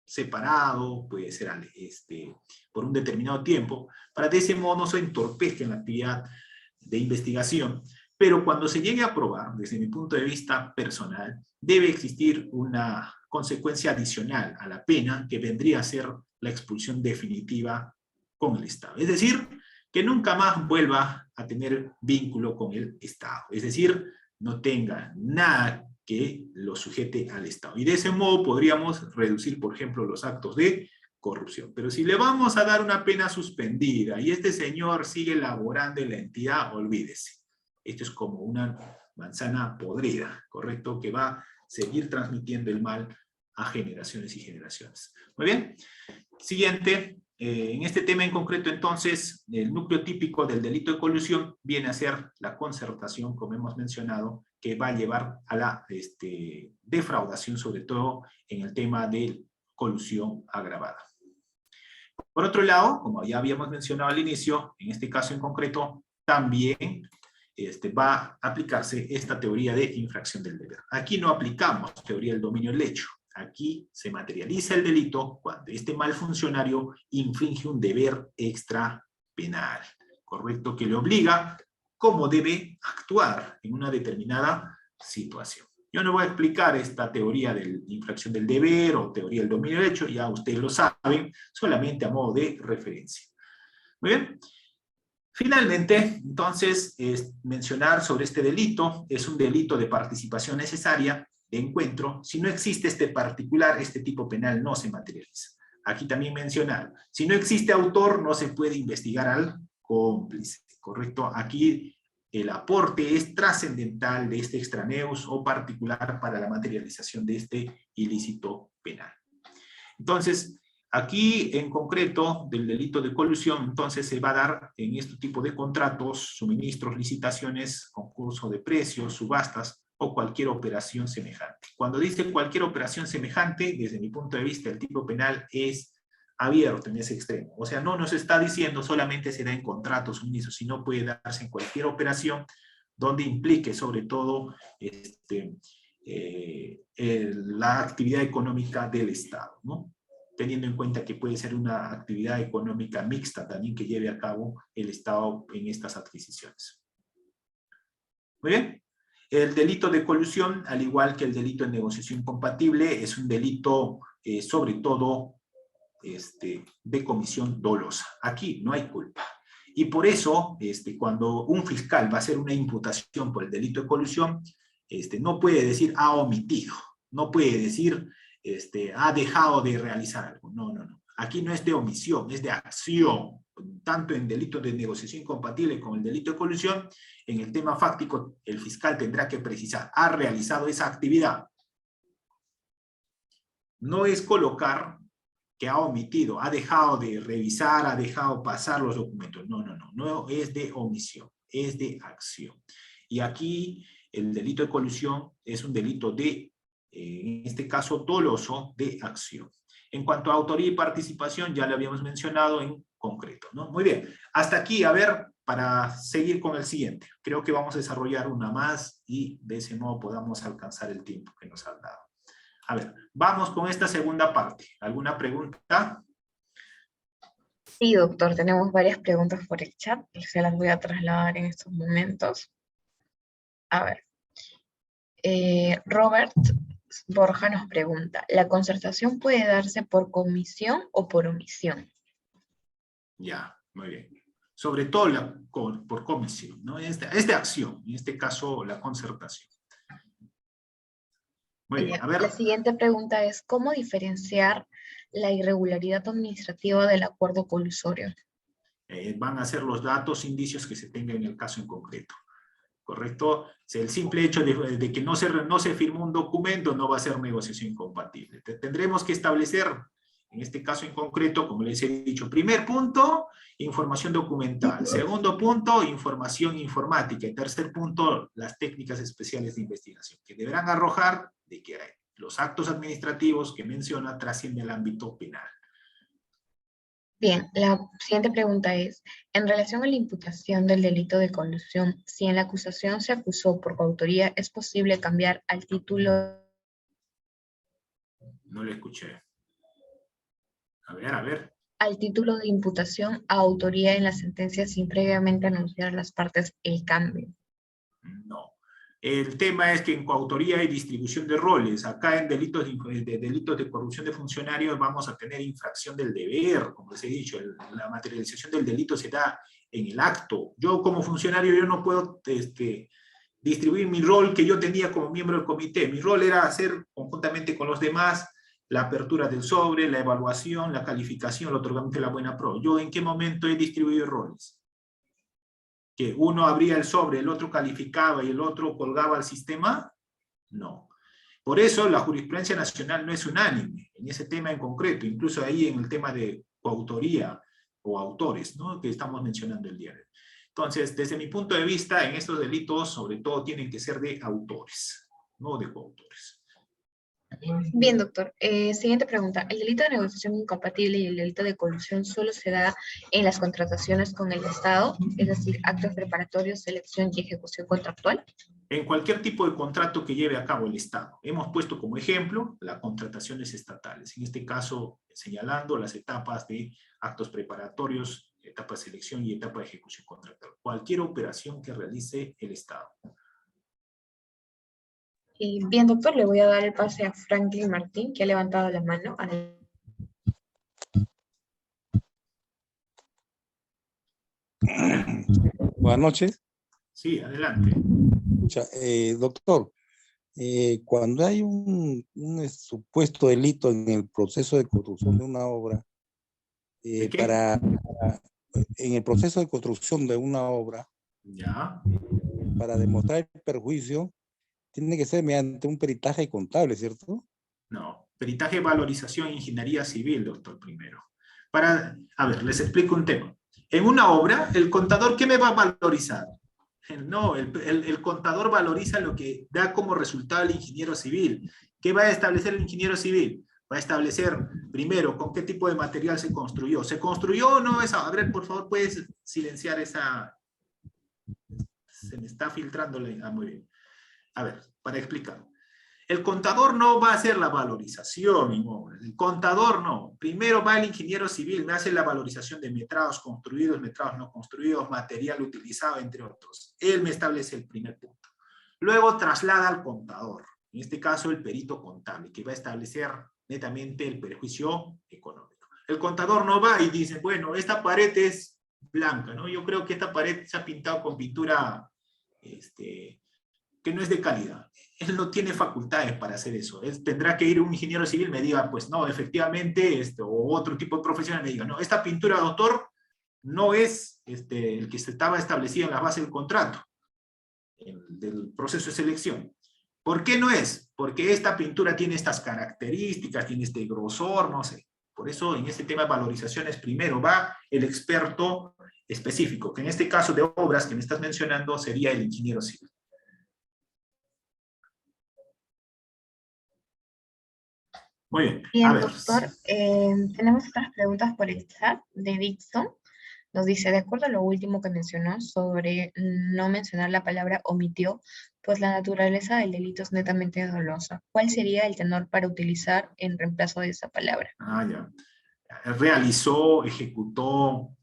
separado, puede ser por un determinado tiempo, para de ese modo no se entorpezca en la actividad de investigación, pero cuando se llegue a probar, desde mi punto de vista personal, debe existir una consecuencia adicional a la pena que vendría a ser la expulsión definitiva con el Estado. Es decir, que nunca más vuelva a tener vínculo con el Estado. Es decir, no tenga nada que lo sujete al Estado. Y de ese modo podríamos reducir, por ejemplo, los actos de corrupción. Pero si le vamos a dar una pena suspendida y este señor sigue laborando en la entidad, olvídese. Esto es como una manzana podrida, ¿correcto? Que va a seguir transmitiendo el mal a generaciones y generaciones. Muy bien. Siguiente. En este tema en concreto, entonces, el núcleo típico del delito de colusión viene a ser la concertación, como hemos mencionado, que va a llevar a la defraudación, sobre todo en el tema de colusión agravada. Por otro lado, como ya habíamos mencionado al inicio, en este caso en concreto, también va a aplicarse esta teoría de infracción del deber. Aquí no aplicamos teoría del dominio del hecho. Aquí se materializa el delito cuando este mal funcionario infringe un deber extra penal, ¿correcto? Que le obliga cómo debe actuar en una determinada situación. Yo no voy a explicar esta teoría de la infracción del deber o teoría del dominio del hecho, ya ustedes lo saben, solamente a modo de referencia. Muy bien. Finalmente, entonces, mencionar sobre este delito, es un delito de participación necesaria, de encuentro. Si no existe este particular, este tipo penal no se materializa. Aquí también mencionar, si no existe autor, no se puede investigar al cómplice, ¿correcto? Aquí el aporte es trascendental de este extraneus o particular para la materialización de este ilícito penal. Entonces, aquí en concreto del delito de colusión, entonces se va a dar en este tipo de contratos, suministros, licitaciones, concurso de precios, subastas, o cualquier operación semejante. Cuando dice cualquier operación semejante, desde mi punto de vista, el tipo penal es abierto en ese extremo. O sea, no nos está diciendo solamente se da en contratos, suministros, sino puede darse en cualquier operación donde implique sobre todo la actividad económica del Estado, ¿no? Teniendo en cuenta que puede ser una actividad económica mixta también que lleve a cabo el Estado en estas adquisiciones. Muy bien. El delito de colusión, al igual que el delito de negociación incompatible, es un delito sobre todo de comisión dolosa. Aquí no hay culpa. Y por eso, cuando un fiscal va a hacer una imputación por el delito de colusión, no puede decir ha omitido, no puede decir ha dejado de realizar algo. No, no, no. Aquí no es de omisión, es de acción. Tanto en delito de negociación incompatible como el delito de colusión, en el tema fáctico, el fiscal tendrá que precisar, ha realizado esa actividad. No es colocar que ha omitido, ha dejado de revisar, ha dejado pasar los documentos. No es de omisión, es de acción. Y aquí el delito de colusión es un delito de, en este caso, doloso de acción. En cuanto a autoría y participación, ya lo habíamos mencionado en concreto, ¿no? Muy bien, hasta aquí, a ver, para seguir con el siguiente. Creo que vamos a desarrollar una más y de ese modo podamos alcanzar el tiempo que nos han dado. A ver, vamos con esta segunda parte. ¿Alguna pregunta? Sí, doctor, tenemos varias preguntas por el chat, y se las voy a trasladar en estos momentos. A ver, Robert Borja nos pregunta, ¿la concertación puede darse por comisión o por omisión? Ya, muy bien. Sobre todo por comisión, ¿no? Es de acción, en este caso la concertación. Muy bien, a ver. La siguiente pregunta es, ¿cómo diferenciar la irregularidad administrativa del acuerdo colusorio? Van a ser los datos, indicios que se tengan en el caso en concreto. ¿Correcto? El simple hecho de que no se firmó un documento no va a ser negociación incompatible. Tendremos que establecer, en este caso en concreto, como les he dicho, primer punto, información documental. Segundo punto, información informática. Y tercer punto, las técnicas especiales de investigación, que deberán arrojar de que los actos administrativos que menciona trascienden el ámbito penal. Bien, la siguiente pregunta es, en relación a la imputación del delito de colusión, si en la acusación se acusó por coautoría, ¿es posible cambiar al título? No lo escuché. A ver. Al título de imputación a autoría en la sentencia sin previamente anunciar a las partes el cambio. No. El tema es que en coautoría hay distribución de roles. Acá en delitos de corrupción de funcionarios vamos a tener infracción del deber, como les he dicho, la materialización del delito se da en el acto. Yo como funcionario yo no puedo distribuir mi rol que yo tenía como miembro del comité. Mi rol era hacer conjuntamente con los demás la apertura del sobre, la evaluación, la calificación, el otorgamiento de la buena pro. ¿Yo en qué momento he distribuido roles? ¿Que uno abría el sobre, el otro calificaba y el otro colgaba al sistema? No. Por eso la jurisprudencia nacional no es unánime en ese tema en concreto, incluso ahí en el tema de coautoría o autores, ¿no?, que estamos mencionando el día de hoy. Entonces, desde mi punto de vista, en estos delitos, sobre todo, tienen que ser de autores, no de coautores. Bien, doctor. Siguiente pregunta. ¿El delito de negociación incompatible y el delito de colusión solo se da en las contrataciones con el Estado? Es decir, actos preparatorios, selección y ejecución contractual. En cualquier tipo de contrato que lleve a cabo el Estado. Hemos puesto como ejemplo las contrataciones estatales. En este caso, señalando las etapas de actos preparatorios, etapa de selección y etapa de ejecución contractual. Cualquier operación que realice el Estado. Bien, doctor, le voy a dar el pase a Franklin Martín, que ha levantado la mano. Buenas noches. Sí, adelante. Doctor, cuando hay un supuesto delito en el proceso de construcción de una obra, en el proceso de construcción de una obra, ya, para demostrar el perjuicio, tiene que ser mediante un peritaje contable, ¿cierto? No, peritaje, valorización, ingeniería civil, doctor, primero. A ver, les explico un tema. En una obra, el contador, ¿qué me va a valorizar? No, el contador valoriza lo que da como resultado el ingeniero civil. ¿Qué va a establecer el ingeniero civil? Va a establecer, primero, con qué tipo de material se construyó. ¿Se construyó o no esa? A ver, por favor, ¿puedes silenciar esa? Se me está filtrando la... muy bien. A ver, para explicar. El contador no va a hacer la valorización inmóvil. El contador no. Primero va el ingeniero civil, me hace la valorización de metrados construidos, metrados no construidos, material utilizado, entre otros. Él me establece el primer punto. Luego traslada al contador, en este caso el perito contable, que va a establecer netamente el perjuicio económico. El contador no va y dice, bueno, esta pared es blanca, ¿no? Yo creo que esta pared se ha pintado con pintura que no es de calidad. Él no tiene facultades para hacer eso. Tendrá que ir un ingeniero civil y me diga, pues no, efectivamente, o otro tipo de profesional me diga, no, esta pintura, doctor, no es el que se estaba establecido en la base del contrato, del proceso de selección. ¿Por qué no es? Porque esta pintura tiene estas características, tiene este grosor, no sé. Por eso en este tema de valorizaciones primero va el experto específico, que en este caso de obras que me estás mencionando sería el ingeniero civil. Muy bien, Bien, a ver. doctor, tenemos otras preguntas por el chat de Dixon. Nos dice, de acuerdo a lo último que mencionó sobre no mencionar la palabra omitió, pues la naturaleza del delito es netamente dolosa. ¿Cuál sería el tenor para utilizar en reemplazo de esa palabra? Ah, ya. Realizó, ejecutó,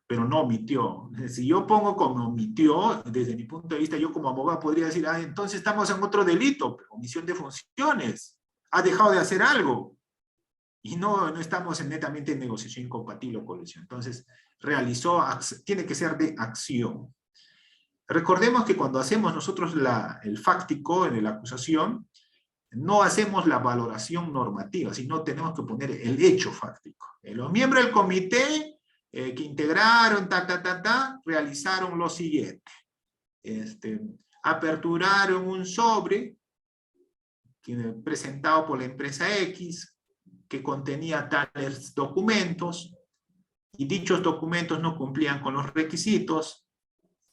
pero no omitió. Si yo pongo como omitió, desde mi punto de vista, yo como abogado podría decir, ah, entonces estamos en otro delito, omisión de funciones. Ha dejado de hacer algo. Y no estamos netamente en negociación incompatible o colusión. Entonces, realizó, tiene que ser de acción. Recordemos que cuando hacemos nosotros el fáctico en la acusación, no hacemos la valoración normativa, sino tenemos que poner el hecho fáctico. Los miembros del comité que integraron, realizaron lo siguiente. Aperturaron un sobre presentado por la empresa X, que contenía tales documentos, y dichos documentos no cumplían con los requisitos,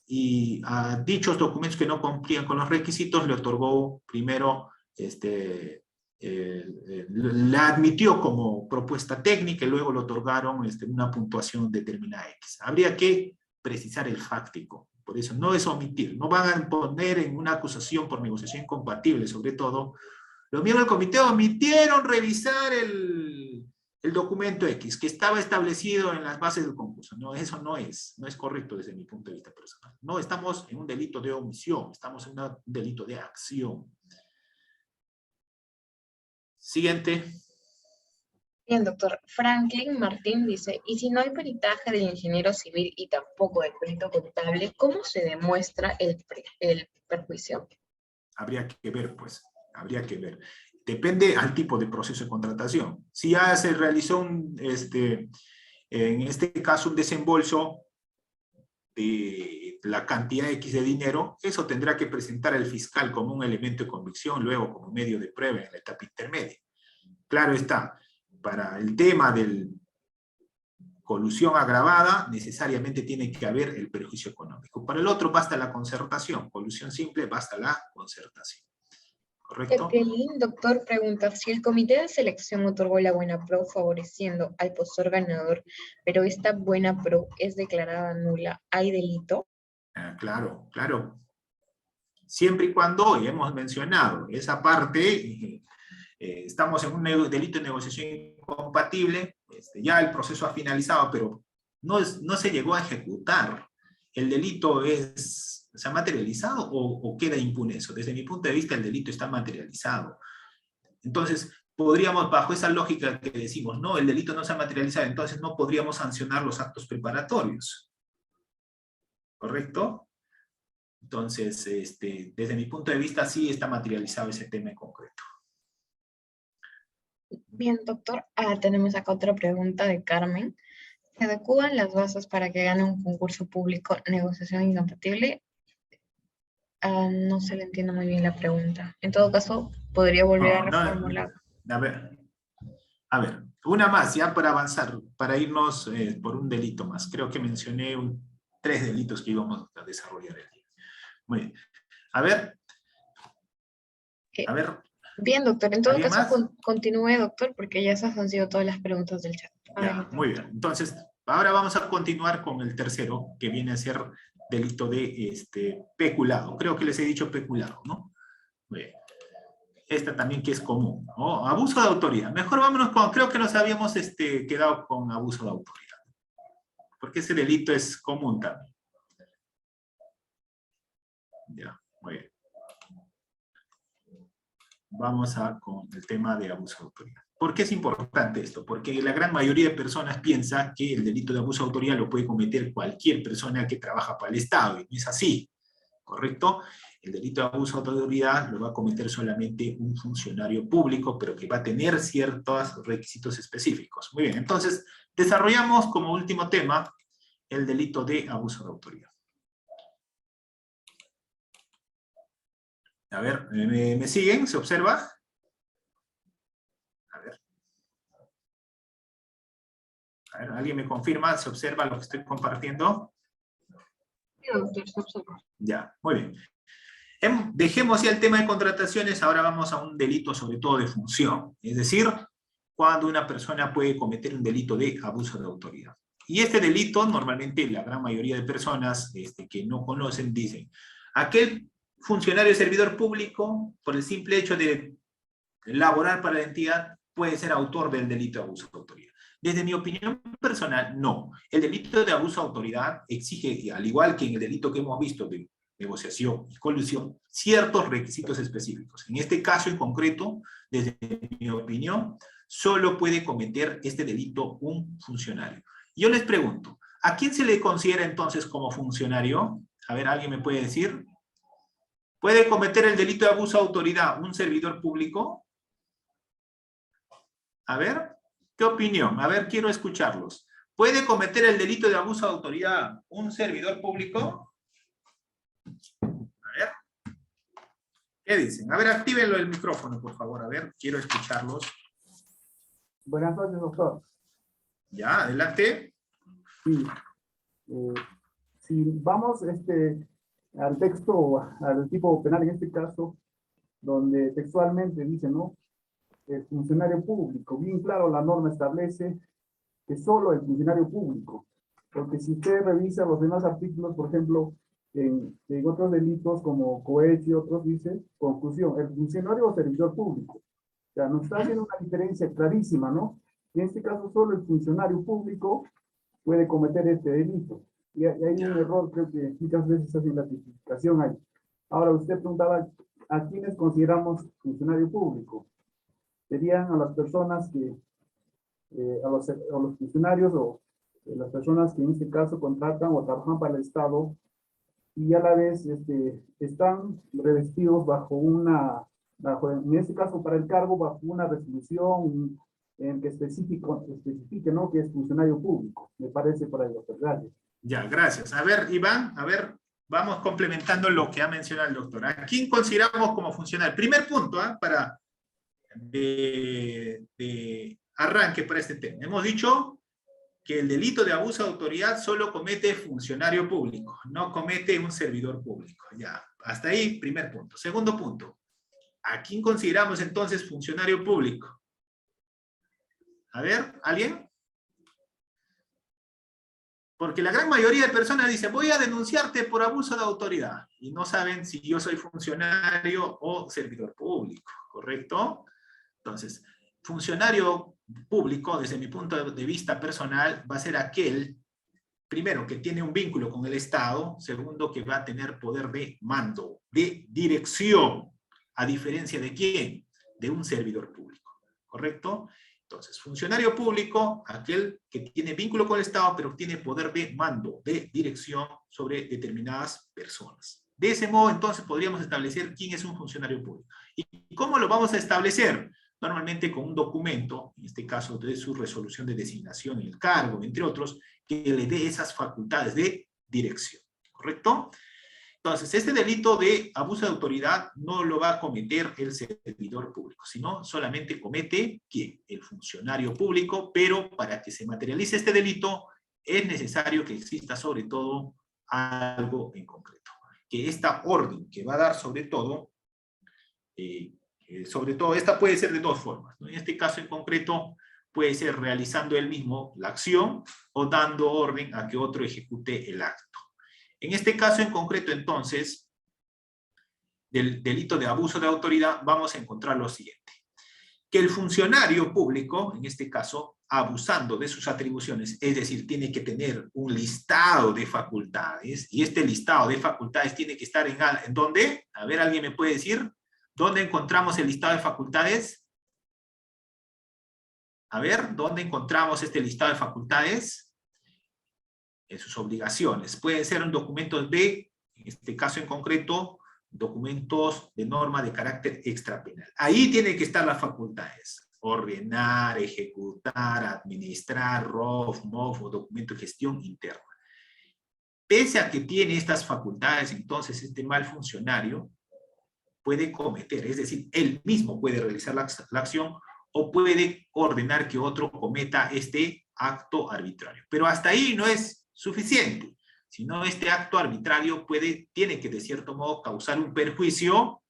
y a dichos documentos que no cumplían con los requisitos le otorgó primero, la admitió como propuesta técnica y luego le otorgaron una puntuación determinada X. Habría que precisar el fáctico, por eso no es omitir, no van a poner en una acusación por negociación incompatible, sobre todo, los miembros del comité omitieron revisar el documento X, que estaba establecido en las bases del concurso. No, eso no es correcto desde mi punto de vista personal. No estamos en un delito de omisión, estamos en un delito de acción. Siguiente. Bien, doctor. Franklin Martín dice, y si no hay peritaje del ingeniero civil y tampoco del perito contable, ¿cómo se demuestra el perjuicio? Habría que ver, pues, habría que ver. Depende al tipo de proceso de contratación. Si ya se realizó en este caso un desembolso de la cantidad X de dinero, eso tendrá que presentar el fiscal como un elemento de convicción, luego como medio de prueba en la etapa intermedia. Claro está, para el tema de colusión agravada, necesariamente tiene que haber el perjuicio económico. Para el otro basta la concertación, colusión simple basta la concertación. ¿Correcto? Jacqueline, doctor, pregunta, si el comité de selección otorgó la buena pro favoreciendo al postor ganador, pero esta buena pro es declarada nula, ¿hay delito? Claro, claro. Siempre y cuando, y hemos mencionado, esa parte, estamos en un delito de negociación incompatible, ya el proceso ha finalizado, pero no se llegó a ejecutar. ¿El delito se ha materializado o queda impune eso? Desde mi punto de vista, el delito está materializado. Entonces, podríamos, bajo esa lógica que decimos, no, el delito no se ha materializado, entonces no podríamos sancionar los actos preparatorios. ¿Correcto? Entonces, desde mi punto de vista, sí está materializado ese tema en concreto. Bien, doctor, tenemos acá otra pregunta de Carmen. ¿Se adecuan las bases para que gane un concurso público negociación incompatible? No se le entiende muy bien la pregunta. En todo caso, podría volver a reformular. A ver, una más ya para avanzar, para irnos por un delito más. Creo que mencioné 3 delitos que íbamos a desarrollar el día. Muy bien. A ver. Bien, doctor. En todo caso, más? continúe, doctor, porque ya esas han sido todas las preguntas del chat. Ya, muy bien. Entonces, ahora vamos a continuar con el tercero, que viene a ser delito de peculado. Creo que les he dicho peculado, ¿no? Muy bien. Esta también que es común, ¿no? Abuso de autoridad. Mejor vámonos con, creo que nos habíamos quedado con abuso de autoridad. Porque ese delito es común también. Ya, muy bien. Vamos con el tema de abuso de autoridad. ¿Por qué es importante esto? Porque la gran mayoría de personas piensa que el delito de abuso de autoridad lo puede cometer cualquier persona que trabaja para el Estado, y no es así, ¿correcto? El delito de abuso de autoridad lo va a cometer solamente un funcionario público, pero que va a tener ciertos requisitos específicos. Muy bien, entonces desarrollamos como último tema el delito de abuso de autoridad. A ver, ¿me siguen? ¿Se observa? A ver. A ver, ¿alguien me confirma? ¿Se observa lo que estoy compartiendo? Sí, doctor, se observa. Ya, muy bien. Dejemos ya el tema de contrataciones, ahora vamos a un delito sobre todo de función, es decir, cuando una persona puede cometer un delito de abuso de autoridad. Y este delito, normalmente la gran mayoría de personas que no conocen dicen, aquel funcionario servidor público, por el simple hecho de laborar para la entidad, puede ser autor del delito de abuso de autoridad. Desde mi opinión personal, no. El delito de abuso de autoridad exige, al igual que en el delito que hemos visto de negociación y colusión, ciertos requisitos específicos. En este caso en concreto, desde mi opinión, solo puede cometer este delito un funcionario. Yo les pregunto, ¿a quién se le considera entonces como funcionario? A ver, ¿alguien me puede decir? ¿Puede cometer el delito de abuso de autoridad un servidor público? A ver, ¿qué opinión? A ver, quiero escucharlos. ¿Puede cometer el delito de abuso de autoridad un servidor público? A ver. ¿Qué dicen? A ver, actívenlo el micrófono, por favor. A ver, quiero escucharlos. Buenas noches, doctor. Ya, adelante. Sí, si vamos al texto, al tipo penal en este caso, donde textualmente dice, ¿no? El funcionario público, bien claro, la norma establece que solo el funcionario público, porque si usted revisa los demás artículos, por ejemplo, en otros delitos como cohecho y otros, dice, conclusión, el funcionario o servidor público. O sea, nos está haciendo una diferencia clarísima, ¿no? Y en este caso solo el funcionario público puede cometer este delito. Y hay un error, creo que muchas veces hace la tipificación ahí. Ahora, usted preguntaba, ¿a quiénes consideramos funcionario público? Serían a las personas que, a los funcionarios o las personas que en este caso contratan o trabajan para el Estado y a la vez están revestidos bajo en este caso para el cargo, bajo una resolución en que especifique, ¿no? Que es funcionario público. Me parece por ahí, doctor. Gracias. Ya, gracias. A ver, Iván, a ver, vamos complementando lo que ha mencionado el doctor. ¿A quién consideramos como funcionario? Primer punto, para de arranque para este tema. Hemos dicho que el delito de abuso de autoridad solo comete funcionario público, no comete un servidor público. Ya, hasta ahí, primer punto. Segundo punto, ¿a quién consideramos entonces funcionario público? A ver, ¿alguien? Porque la gran mayoría de personas dice, voy a denunciarte por abuso de autoridad, y no saben si yo soy funcionario o servidor público, ¿correcto? Entonces, funcionario público, desde mi punto de vista personal, va a ser aquel, primero, que tiene un vínculo con el Estado, segundo, que va a tener poder de mando, de dirección, a diferencia de quién, de un servidor público, ¿correcto? Entonces, funcionario público, aquel que tiene vínculo con el Estado, pero tiene poder de mando, de dirección sobre determinadas personas. De ese modo, entonces, podríamos establecer quién es un funcionario público. ¿Y cómo lo vamos a establecer? Normalmente con un documento, en este caso de su resolución de designación en el cargo, entre otros, que le dé esas facultades de dirección, ¿correcto? Entonces, este delito de abuso de autoridad no lo va a cometer el servidor público, sino solamente comete, ¿quién? El funcionario público, pero para que se materialice este delito es necesario que exista sobre todo algo en concreto. Que esta orden que va a dar sobre todo, esta puede ser de dos formas, ¿no? En este caso en concreto puede ser realizando él mismo la acción o dando orden a que otro ejecute el acto. En este caso en concreto, entonces, del delito de abuso de autoridad, vamos a encontrar lo siguiente. Que el funcionario público, en este caso, abusando de sus atribuciones, es decir, tiene que tener un listado de facultades, y este listado de facultades tiene que estar ¿en dónde? A ver, ¿alguien me puede decir? ¿Dónde encontramos el listado de facultades? A ver, ¿dónde encontramos este listado de facultades? En sus obligaciones. Pueden ser un documento en este caso en concreto, documentos de norma de carácter extrapenal. Ahí tienen que estar las facultades. Ordenar, ejecutar, administrar, ROF, MOF o documento de gestión interna. Pese a que tiene estas facultades, entonces este mal funcionario puede cometer, es decir, él mismo puede realizar la acción o puede ordenar que otro cometa este acto arbitrario. Pero hasta ahí no es suficiente, sino este acto arbitrario tiene que de cierto modo causar un perjuicio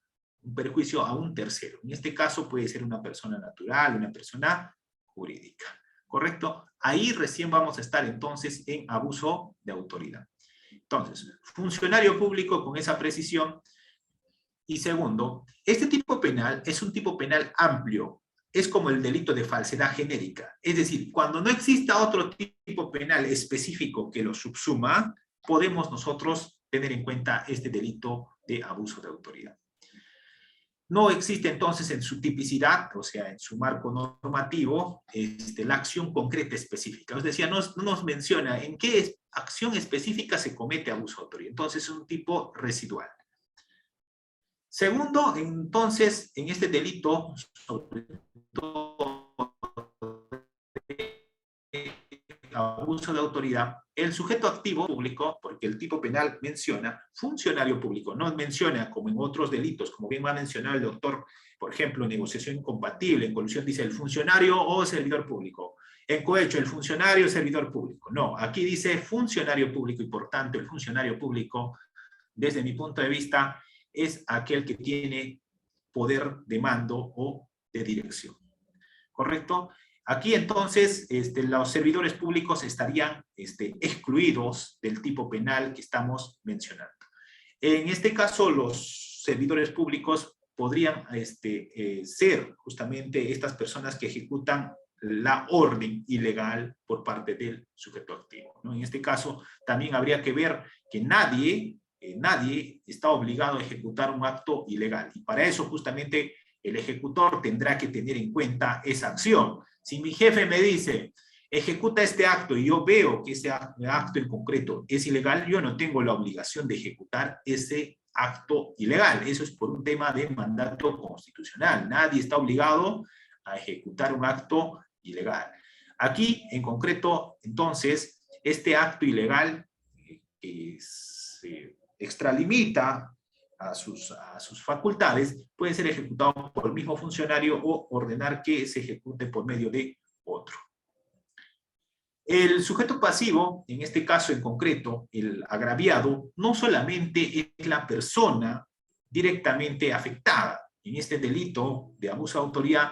a un tercero. En este caso puede ser una persona natural, una persona jurídica. ¿Correcto? Ahí recién vamos a estar entonces en abuso de autoridad. Entonces, funcionario público con esa precisión. Y segundo, este tipo penal es un tipo penal amplio. Es como el delito de falsedad genérica. Es decir, cuando no exista otro tipo penal específico que lo subsuma, podemos nosotros tener en cuenta este delito de abuso de autoridad. No existe entonces en su tipicidad, o sea, en su marco normativo, la acción concreta específica. Os decía, no nos menciona en qué acción específica se comete abuso de autoridad. Entonces es un tipo residual. Segundo, entonces, en este delito, sobre todo abuso de autoridad, el sujeto activo público, porque el tipo penal menciona funcionario público, no menciona como en otros delitos, como bien va a mencionar el doctor, por ejemplo, negociación incompatible, en colusión dice el funcionario o servidor público. En cohecho, el funcionario o servidor público. No, aquí dice funcionario público y por tanto el funcionario público, desde mi punto de vista, es aquel que tiene poder de mando o de dirección. ¿Correcto? Aquí entonces los servidores públicos estarían excluidos del tipo penal que estamos mencionando. En este caso, los servidores públicos podrían ser justamente estas personas que ejecutan la orden ilegal por parte del sujeto activo, ¿no? En este caso, también habría que ver que nadie está obligado a ejecutar un acto ilegal. Y para eso justamente el ejecutor tendrá que tener en cuenta esa acción. Si mi jefe me dice, ejecuta este acto y yo veo que ese acto en concreto es ilegal, yo no tengo la obligación de ejecutar ese acto ilegal. Eso es por un tema de mandato constitucional. Nadie está obligado a ejecutar un acto ilegal. Aquí, en concreto, entonces, este acto ilegal que se extralimita a sus facultades, puede ser ejecutado por el mismo funcionario o ordenar que se ejecute por medio de otro. El sujeto pasivo, en este caso en concreto, el agraviado, no solamente es la persona directamente afectada. En este delito de abuso de autoridad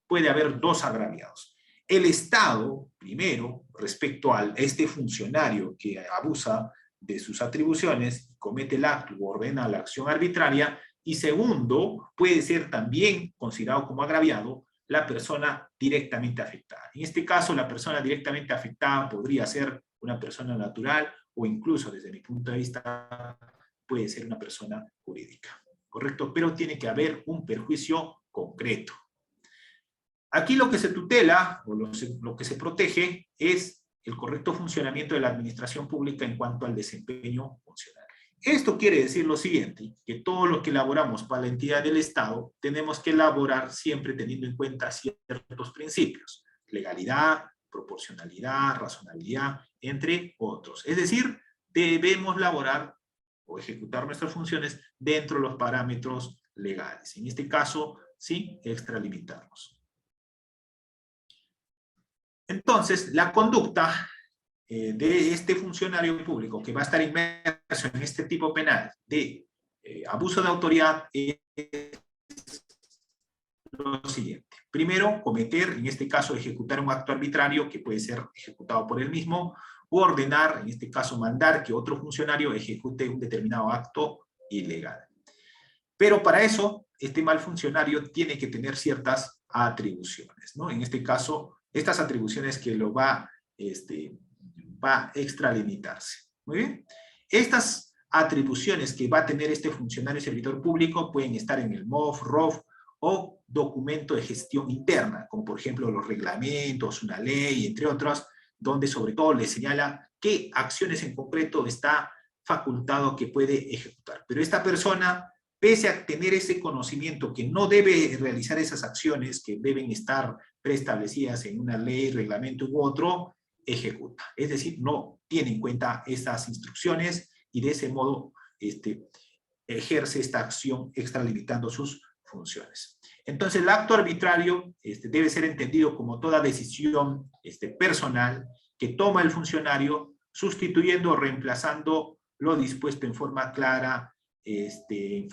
puede haber dos agraviados. El Estado, primero, respecto a este funcionario que abusa de sus atribuciones, comete el acto o ordena la acción arbitraria, y segundo, puede ser también considerado como agraviado la persona directamente afectada. En este caso, la persona directamente afectada podría ser una persona natural o incluso, desde mi punto de vista, puede ser una persona jurídica, ¿correcto? Pero tiene que haber un perjuicio concreto. Aquí lo que se tutela, o lo que se protege, es el correcto funcionamiento de la administración pública en cuanto al desempeño funcional. Esto quiere decir lo siguiente, que todo lo que elaboramos para la entidad del Estado, tenemos que elaborar siempre teniendo en cuenta ciertos principios: legalidad, proporcionalidad, razonabilidad, entre otros. Es decir, debemos elaborar o ejecutar nuestras funciones dentro de los parámetros legales. En este caso, sin extralimitarnos. Entonces, la conducta de este funcionario público que va a estar inmerso en este tipo penal de abuso de autoridad es lo siguiente. Primero, cometer, en este caso, ejecutar un acto arbitrario que puede ser ejecutado por él mismo, o ordenar, en este caso, mandar que otro funcionario ejecute un determinado acto ilegal. Pero para eso, este mal funcionario tiene que tener ciertas atribuciones, ¿no? En este caso, estas atribuciones que lo va a extralimitarse. Muy bien. Estas atribuciones que va a tener este funcionario servidor público pueden estar en el MOF, ROF o documento de gestión interna, como por ejemplo los reglamentos, una ley, entre otros, donde sobre todo le señala qué acciones en concreto está facultado que puede ejecutar. Pero esta persona, pese a tener ese conocimiento que no debe realizar esas acciones que deben estar preestablecidas en una ley, reglamento u otro, ejecuta. Es decir, no tiene en cuenta estas instrucciones y de ese modo ejerce esta acción extralimitando sus funciones. Entonces, el acto arbitrario debe ser entendido como toda decisión personal que toma el funcionario sustituyendo o reemplazando lo dispuesto en forma clara, de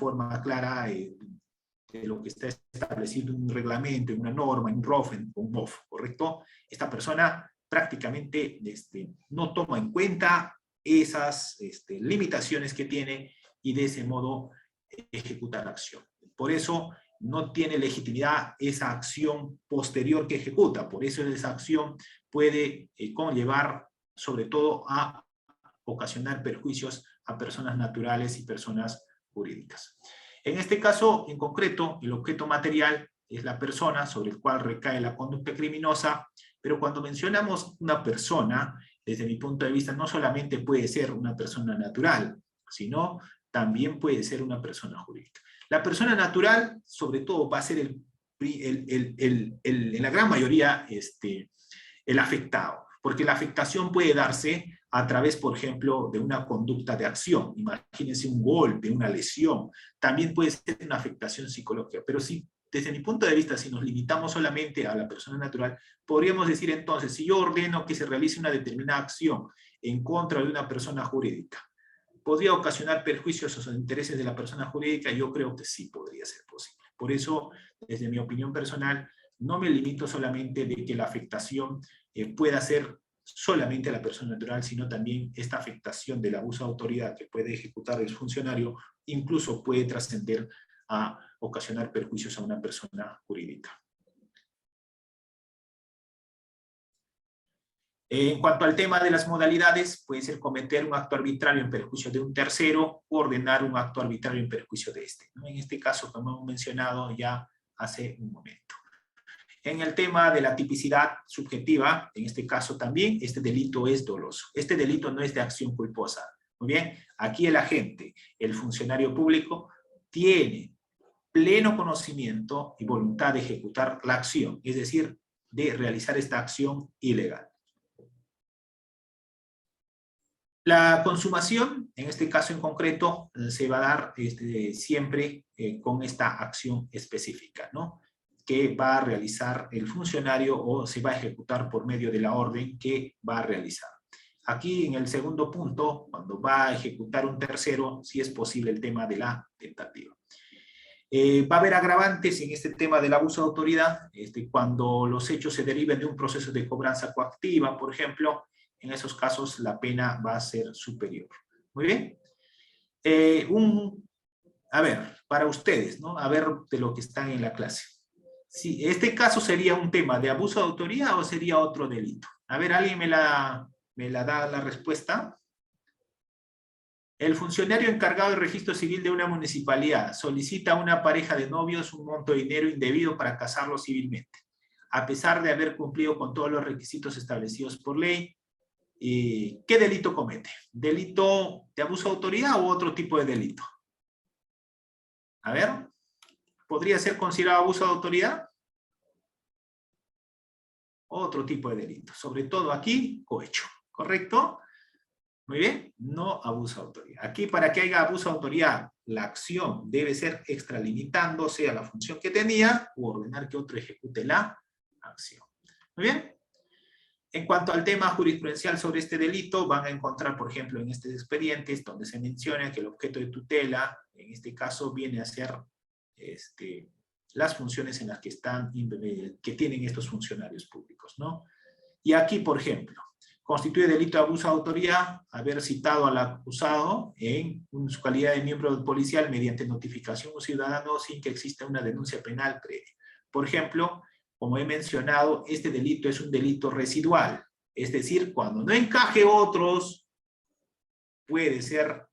lo que está establecido en un reglamento, en una norma, en un ROF, en un MOF, ¿correcto? Esta persona prácticamente no toma en cuenta esas limitaciones que tiene y de ese modo ejecuta la acción. Por eso no tiene legitimidad esa acción posterior que ejecuta. Por eso esa acción puede conllevar sobre todo a ocasionar perjuicios a personas naturales y personas jurídicas. En este caso, en concreto, el objeto material es la persona sobre el cual recae la conducta criminosa, pero cuando mencionamos una persona, desde mi punto de vista, no solamente puede ser una persona natural, sino también puede ser una persona jurídica. La persona natural, sobre todo, va a ser en la gran mayoría el afectado, porque la afectación puede darse a través, por ejemplo, de una conducta de acción. Imagínense un golpe, una lesión. También puede ser una afectación psicológica. Pero si, desde mi punto de vista, si nos limitamos solamente a la persona natural, podríamos decir entonces, si yo ordeno que se realice una determinada acción en contra de una persona jurídica, ¿podría ocasionar perjuicios a los intereses de la persona jurídica? Yo creo que sí podría ser posible. Por eso, desde mi opinión personal, no me limito solamente de que la afectación pueda ser solamente a la persona natural, sino también esta afectación del abuso de autoridad que puede ejecutar el funcionario, incluso puede trascender a ocasionar perjuicios a una persona jurídica. En cuanto al tema de las modalidades, puede ser cometer un acto arbitrario en perjuicio de un tercero o ordenar un acto arbitrario en perjuicio de este, ¿no? En este caso, como hemos mencionado ya hace un momento. En el tema de la tipicidad subjetiva, en este caso también, este delito es doloso. Este delito no es de acción culposa. Muy bien, aquí el agente, el funcionario público, tiene pleno conocimiento y voluntad de ejecutar la acción, es decir, de realizar esta acción ilegal. La consumación, en este caso en concreto, se va a dar siempre con esta acción específica, ¿no?, que va a realizar el funcionario o se va a ejecutar por medio de la orden que va a realizar. Aquí en el segundo punto, cuando va a ejecutar un tercero, sí es posible el tema de la tentativa. Va a haber agravantes en este tema del abuso de autoridad, cuando los hechos se deriven de un proceso de cobranza coactiva, por ejemplo, en esos casos la pena va a ser superior. Muy bien. A ver, para ustedes, ¿no? A ver de lo que están en la clase. Sí, ¿este caso sería un tema de abuso de autoridad o sería otro delito? A ver, ¿alguien me la da la respuesta? El funcionario encargado del registro civil de una municipalidad solicita a una pareja de novios un monto de dinero indebido para casarlos civilmente, a pesar de haber cumplido con todos los requisitos establecidos por ley. ¿Qué delito comete? ¿Delito de abuso de autoridad u otro tipo de delito? A ver, ¿podría ser considerado abuso de autoridad? Otro tipo de delito, sobre todo aquí, cohecho, ¿correcto? Muy bien, no abuso de autoridad. Aquí, para que haya abuso de autoridad, la acción debe ser extralimitándose a la función que tenía o ordenar que otro ejecute la acción. Muy bien. En cuanto al tema jurisprudencial sobre este delito, van a encontrar, por ejemplo, en estos expedientes, donde se menciona que el objeto de tutela, en este caso, viene a ser las funciones en las que que tienen estos funcionarios públicos, ¿no? Y aquí, por ejemplo, constituye delito de abuso de autoridad haber citado al acusado en su calidad de miembro policial mediante notificación a un ciudadano sin que exista una denuncia penal previa. Por ejemplo, como he mencionado, este delito es un delito residual, es decir, cuando no encaje otros, puede ser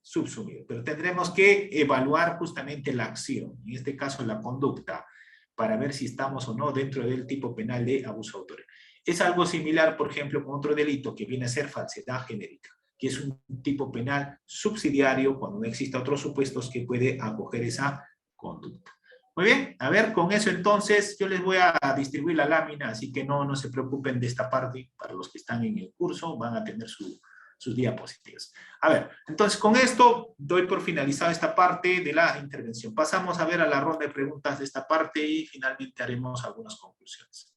subsumido, pero tendremos que evaluar justamente la acción, en este caso la conducta, para ver si estamos o no dentro del tipo penal de abuso de autoridad. Es algo similar, por ejemplo, con otro delito que viene a ser falsedad genérica, que es un tipo penal subsidiario cuando no exista otros supuestos que puede acoger esa conducta. Muy bien, a ver, con eso entonces yo les voy a distribuir la lámina, así que no se preocupen de esta parte. Para los que están en el curso van a tener su sus diapositivas. A ver, entonces con esto doy por finalizada esta parte de la intervención. Pasamos a ver a la ronda de preguntas de esta parte y finalmente haremos algunas conclusiones.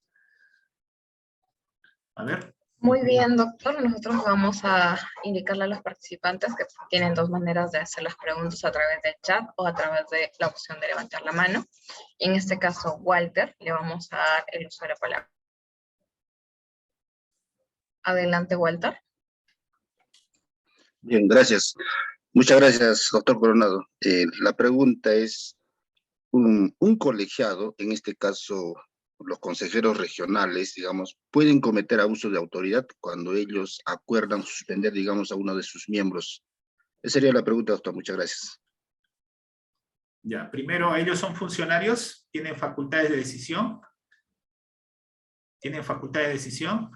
A ver. Muy bien, doctor. Nosotros vamos a indicarle a los participantes que tienen dos maneras de hacer las preguntas, a través del chat o a través de la opción de levantar la mano. En este caso, Walter, le vamos a dar el uso de la palabra. Adelante, Walter. Bien, gracias. Muchas gracias, doctor Coronado. La pregunta es, un colegiado, en este caso los consejeros regionales, digamos, pueden cometer abuso de autoridad cuando ellos acuerdan suspender, digamos, a uno de sus miembros. Esa sería la pregunta, doctor. Muchas gracias. Ya, primero, ¿ellos son funcionarios? ¿Tienen facultades de decisión? ¿Tienen facultad de decisión?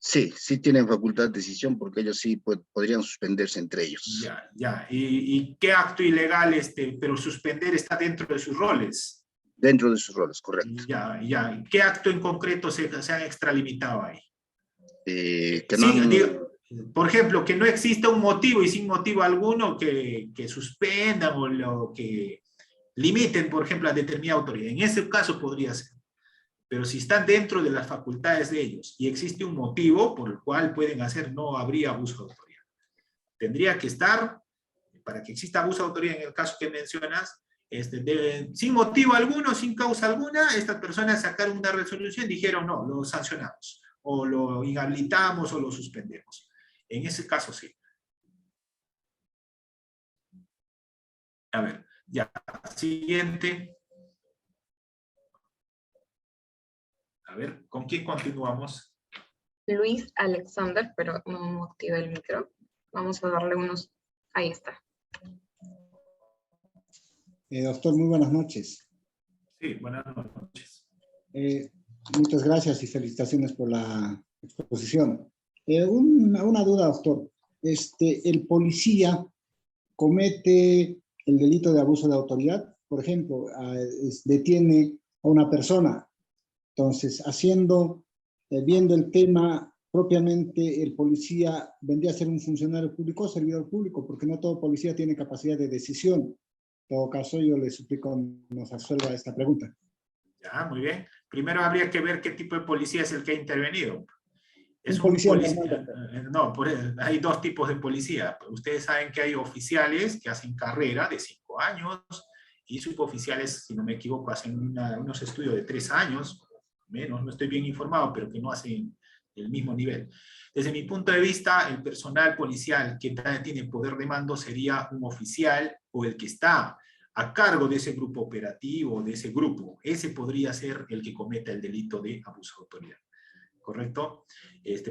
Sí, sí tienen facultad de decisión porque ellos sí podrían suspenderse entre ellos. Ya, ya. ¿Y qué acto ilegal, pero suspender está dentro de sus roles? Dentro de sus roles, correcto. Ya, ya. ¿Qué acto en concreto se han extralimitado ahí? Que no Sí, han... por ejemplo, que no exista un motivo y sin motivo alguno que suspendan o lo que limiten, por ejemplo, a determinada autoridad. En ese caso podría ser. Pero si están dentro de las facultades de ellos y existe un motivo por el cual pueden hacer, no habría abuso de autoridad. Tendría que estar, para que exista abuso de autoridad en el caso que mencionas, sin motivo alguno, sin causa alguna, estas personas sacaron una resolución y dijeron, no, lo sancionamos, o lo inhabilitamos o lo suspendemos. En ese caso sí. A ver, ya, siguiente. A ver, ¿con quién continuamos? Luis Alexander, pero no activa el micro. Vamos a darle unos... Ahí está. Doctor, muy buenas noches. Sí, buenas noches. Muchas gracias y felicitaciones por la exposición. Una duda, doctor. ¿El policía comete el delito de abuso de autoridad? Por ejemplo, detiene a una persona. Entonces, viendo el tema, propiamente el policía vendría a ser un funcionario público o servidor público, porque no todo policía tiene capacidad de decisión. En todo caso, yo le suplico nos resuelva esta pregunta. Ya, muy bien. Primero habría que ver qué tipo de policía es el que ha intervenido. Es un policía no, hay dos tipos de policía. Ustedes saben que hay oficiales que hacen carrera de 5 años y suboficiales, si no me equivoco, hacen unos estudios de 3 años, menos, no estoy bien informado, pero que no hacen el mismo nivel. Desde mi punto de vista, el personal policial que tiene poder de mando sería un oficial o el que está a cargo de ese grupo operativo, de ese grupo. Ese podría ser el que cometa el delito de abuso de autoridad. ¿Correcto?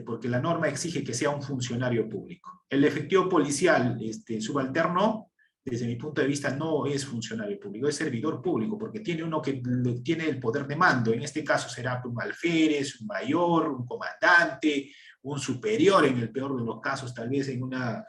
Porque la norma exige que sea un funcionario público. El efectivo policial subalterno, desde mi punto de vista, no es funcionario público, es servidor público, porque tiene uno que tiene el poder de mando. En este caso será un alférez, un mayor, un comandante, un superior, en el peor de los casos, tal vez en una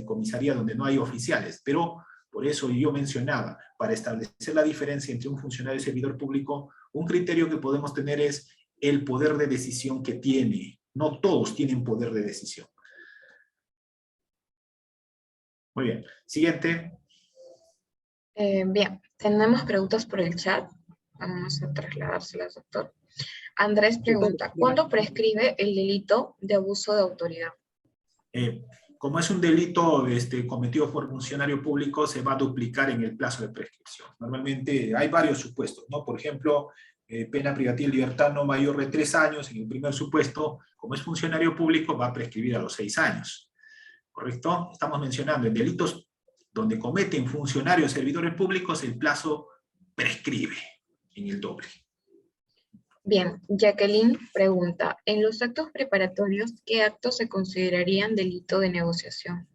comisaría donde no hay oficiales. Pero por eso yo mencionaba, para establecer la diferencia entre un funcionario y servidor público, un criterio que podemos tener es el poder de decisión que tiene. No todos tienen poder de decisión. Muy bien. Siguiente. Bien, tenemos preguntas por el chat. Vamos a trasladárselas, doctor. Andrés pregunta, ¿cuándo prescribe el delito de abuso de autoridad? Como es un delito cometido por funcionario público, se va a duplicar en el plazo de prescripción. Normalmente hay varios supuestos, ¿no? Por ejemplo, pena privativa de libertad no mayor de 3 años. En el primer supuesto, como es funcionario público, va a prescribir a los 6 años. ¿Correcto? Estamos mencionando en delitos donde cometen funcionarios servidores públicos, el plazo prescribe en el doble. Bien, Jacqueline pregunta, en los actos preparatorios, ¿qué actos se considerarían delito de negociación?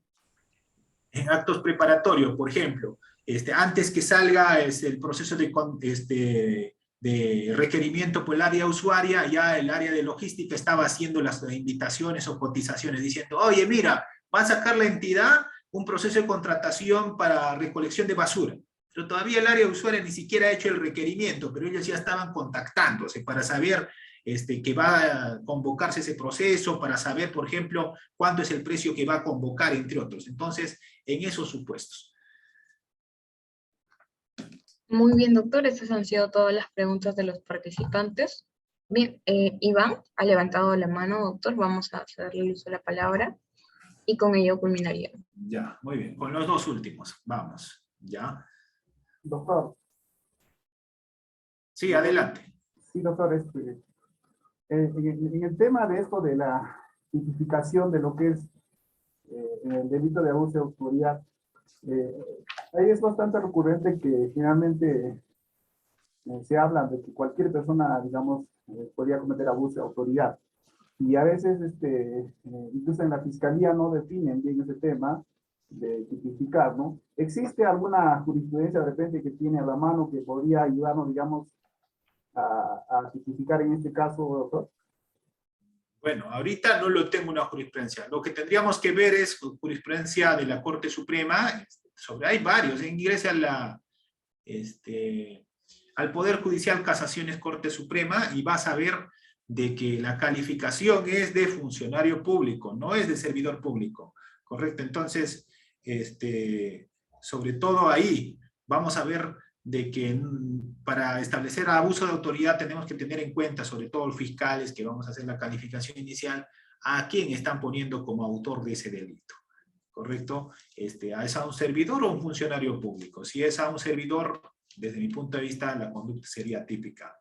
En actos preparatorios, por ejemplo, antes que salga el proceso de requerimiento por el área usuaria, ya el área de logística estaba haciendo las invitaciones o cotizaciones, diciendo, oye, mira, va a sacar la entidad un proceso de contratación para recolección de basura. Pero todavía el área usuaria ni siquiera ha hecho el requerimiento, pero ellos ya estaban contactándose para saber que va a convocarse ese proceso, para saber, por ejemplo, cuánto es el precio que va a convocar, entre otros. Entonces, en esos supuestos. Muy bien, doctor. Estas han sido todas las preguntas de los participantes. Bien, Iván ha levantado la mano, doctor. Vamos a cederle el uso de la palabra y con ello culminaría. Ya, muy bien. Con los dos últimos. Vamos. Ya. Doctor. Sí, adelante. Sí, doctor. En el tema de esto de la tipificación de lo que es el delito de abuso de autoridad, ahí es bastante recurrente que generalmente se habla de que cualquier persona, digamos, podría cometer abuso de autoridad. Y a veces, incluso en la fiscalía no definen bien ese tema de tipificar, ¿no? ¿Existe alguna jurisprudencia de repente que tiene a la mano que podría ayudarnos, digamos, a tipificar en este caso, doctor? Bueno, ahorita no lo tengo una jurisprudencia. Lo que tendríamos que ver es jurisprudencia de la Corte Suprema. Hay varios. Ingresa al Poder Judicial, Casaciones, Corte Suprema, y vas a ver de que la calificación es de funcionario público, no es de servidor público. ¿Correcto? Entonces, sobre todo ahí, vamos a ver de que para establecer abuso de autoridad tenemos que tener en cuenta, sobre todo los fiscales, que vamos a hacer la calificación inicial, a quién están poniendo como autor de ese delito. ¿Correcto? ¿Es a un servidor o un funcionario público? Si es a un servidor, desde mi punto de vista, la conducta sería típica.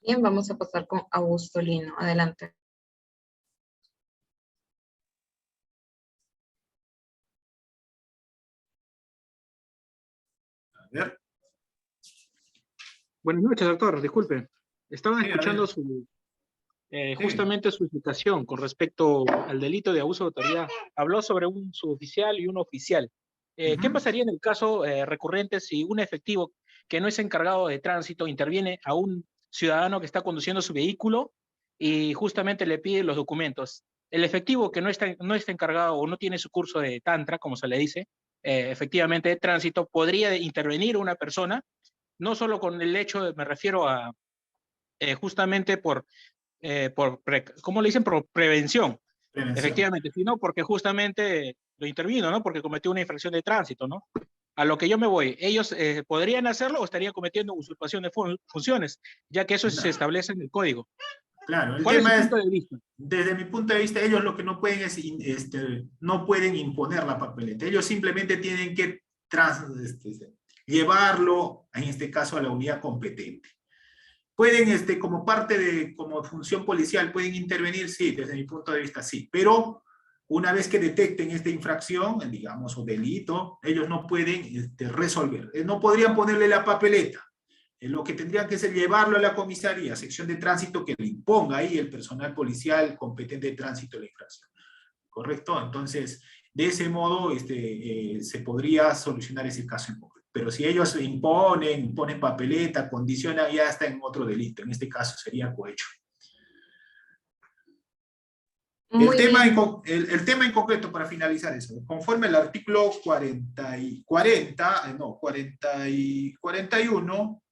Bien, vamos a pasar con Augusto Lino. Adelante. A ver. Buenas noches, doctor. Disculpe. Estaba Sí, escuchando justamente su explicación con respecto al delito de abuso de autoridad. Habló sobre un suboficial y un oficial. ¿Qué pasaría en el caso recurrente si un efectivo que no es encargado de tránsito interviene a un ciudadano que está conduciendo su vehículo y justamente le pide los documentos? El efectivo que no está encargado o no tiene su curso de tantra, como se le dice, efectivamente de tránsito, podría intervenir una persona, no solo con el hecho, me refiero a justamente ¿cómo le dicen? Por prevención. Efectivamente, sino porque justamente lo intervino, ¿no? Porque cometió una infracción de tránsito, ¿no? A lo que yo me voy, ellos podrían hacerlo o estarían cometiendo usurpación de funciones, ya que eso se establece en el código. Claro, el ¿Cuál tema es su punto de vista? Desde mi punto de vista, ellos lo que no pueden es, no pueden imponer la papeleta. Ellos simplemente tienen que llevarlo, en este caso, a la unidad competente. Pueden, como parte como función policial, pueden intervenir, sí, desde mi punto de vista, sí. Pero una vez que detecten esta infracción, digamos, o delito, ellos no pueden resolver. No podrían ponerle la papeleta. Lo que tendrían que hacer es llevarlo a la comisaría, sección de tránsito, que le imponga ahí el personal policial competente de tránsito de la infracción. ¿Correcto? Entonces, de ese modo se podría solucionar ese caso en concreto. Pero si ellos ponen papeleta, condicionan, ya está en otro delito. En este caso sería cohecho. El tema en concreto, para finalizar eso, conforme al artículo 41,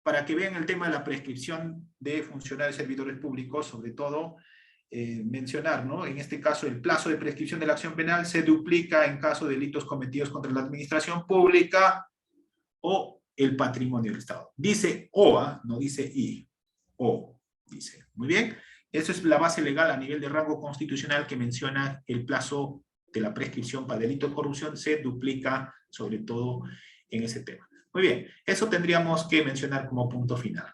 para que vean el tema de la prescripción de funcionarios y servidores públicos, sobre todo mencionar, ¿no? En este caso, el plazo de prescripción de la acción penal se duplica en caso de delitos cometidos contra la administración pública o el patrimonio del Estado. Dice OA, no dice I. O, dice. Muy bien. Eso es la base legal a nivel de rango constitucional que menciona el plazo de la prescripción para delito de corrupción se duplica, sobre todo en ese tema. Muy bien, eso tendríamos que mencionar como punto final.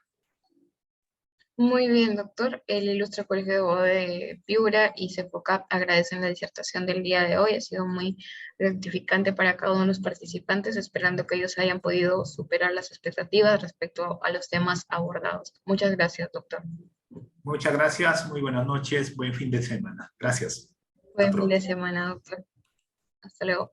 Muy bien, doctor. El Ilustre Colegio de Abogados de Piura y CEFOCAP agradecen la disertación del día de hoy. Ha sido muy gratificante para cada uno de los participantes, esperando que ellos hayan podido superar las expectativas respecto a los temas abordados. Muchas gracias, doctor. Muchas gracias, muy buenas noches, buen fin de semana. Gracias. Buen fin de semana, doctor. Hasta luego.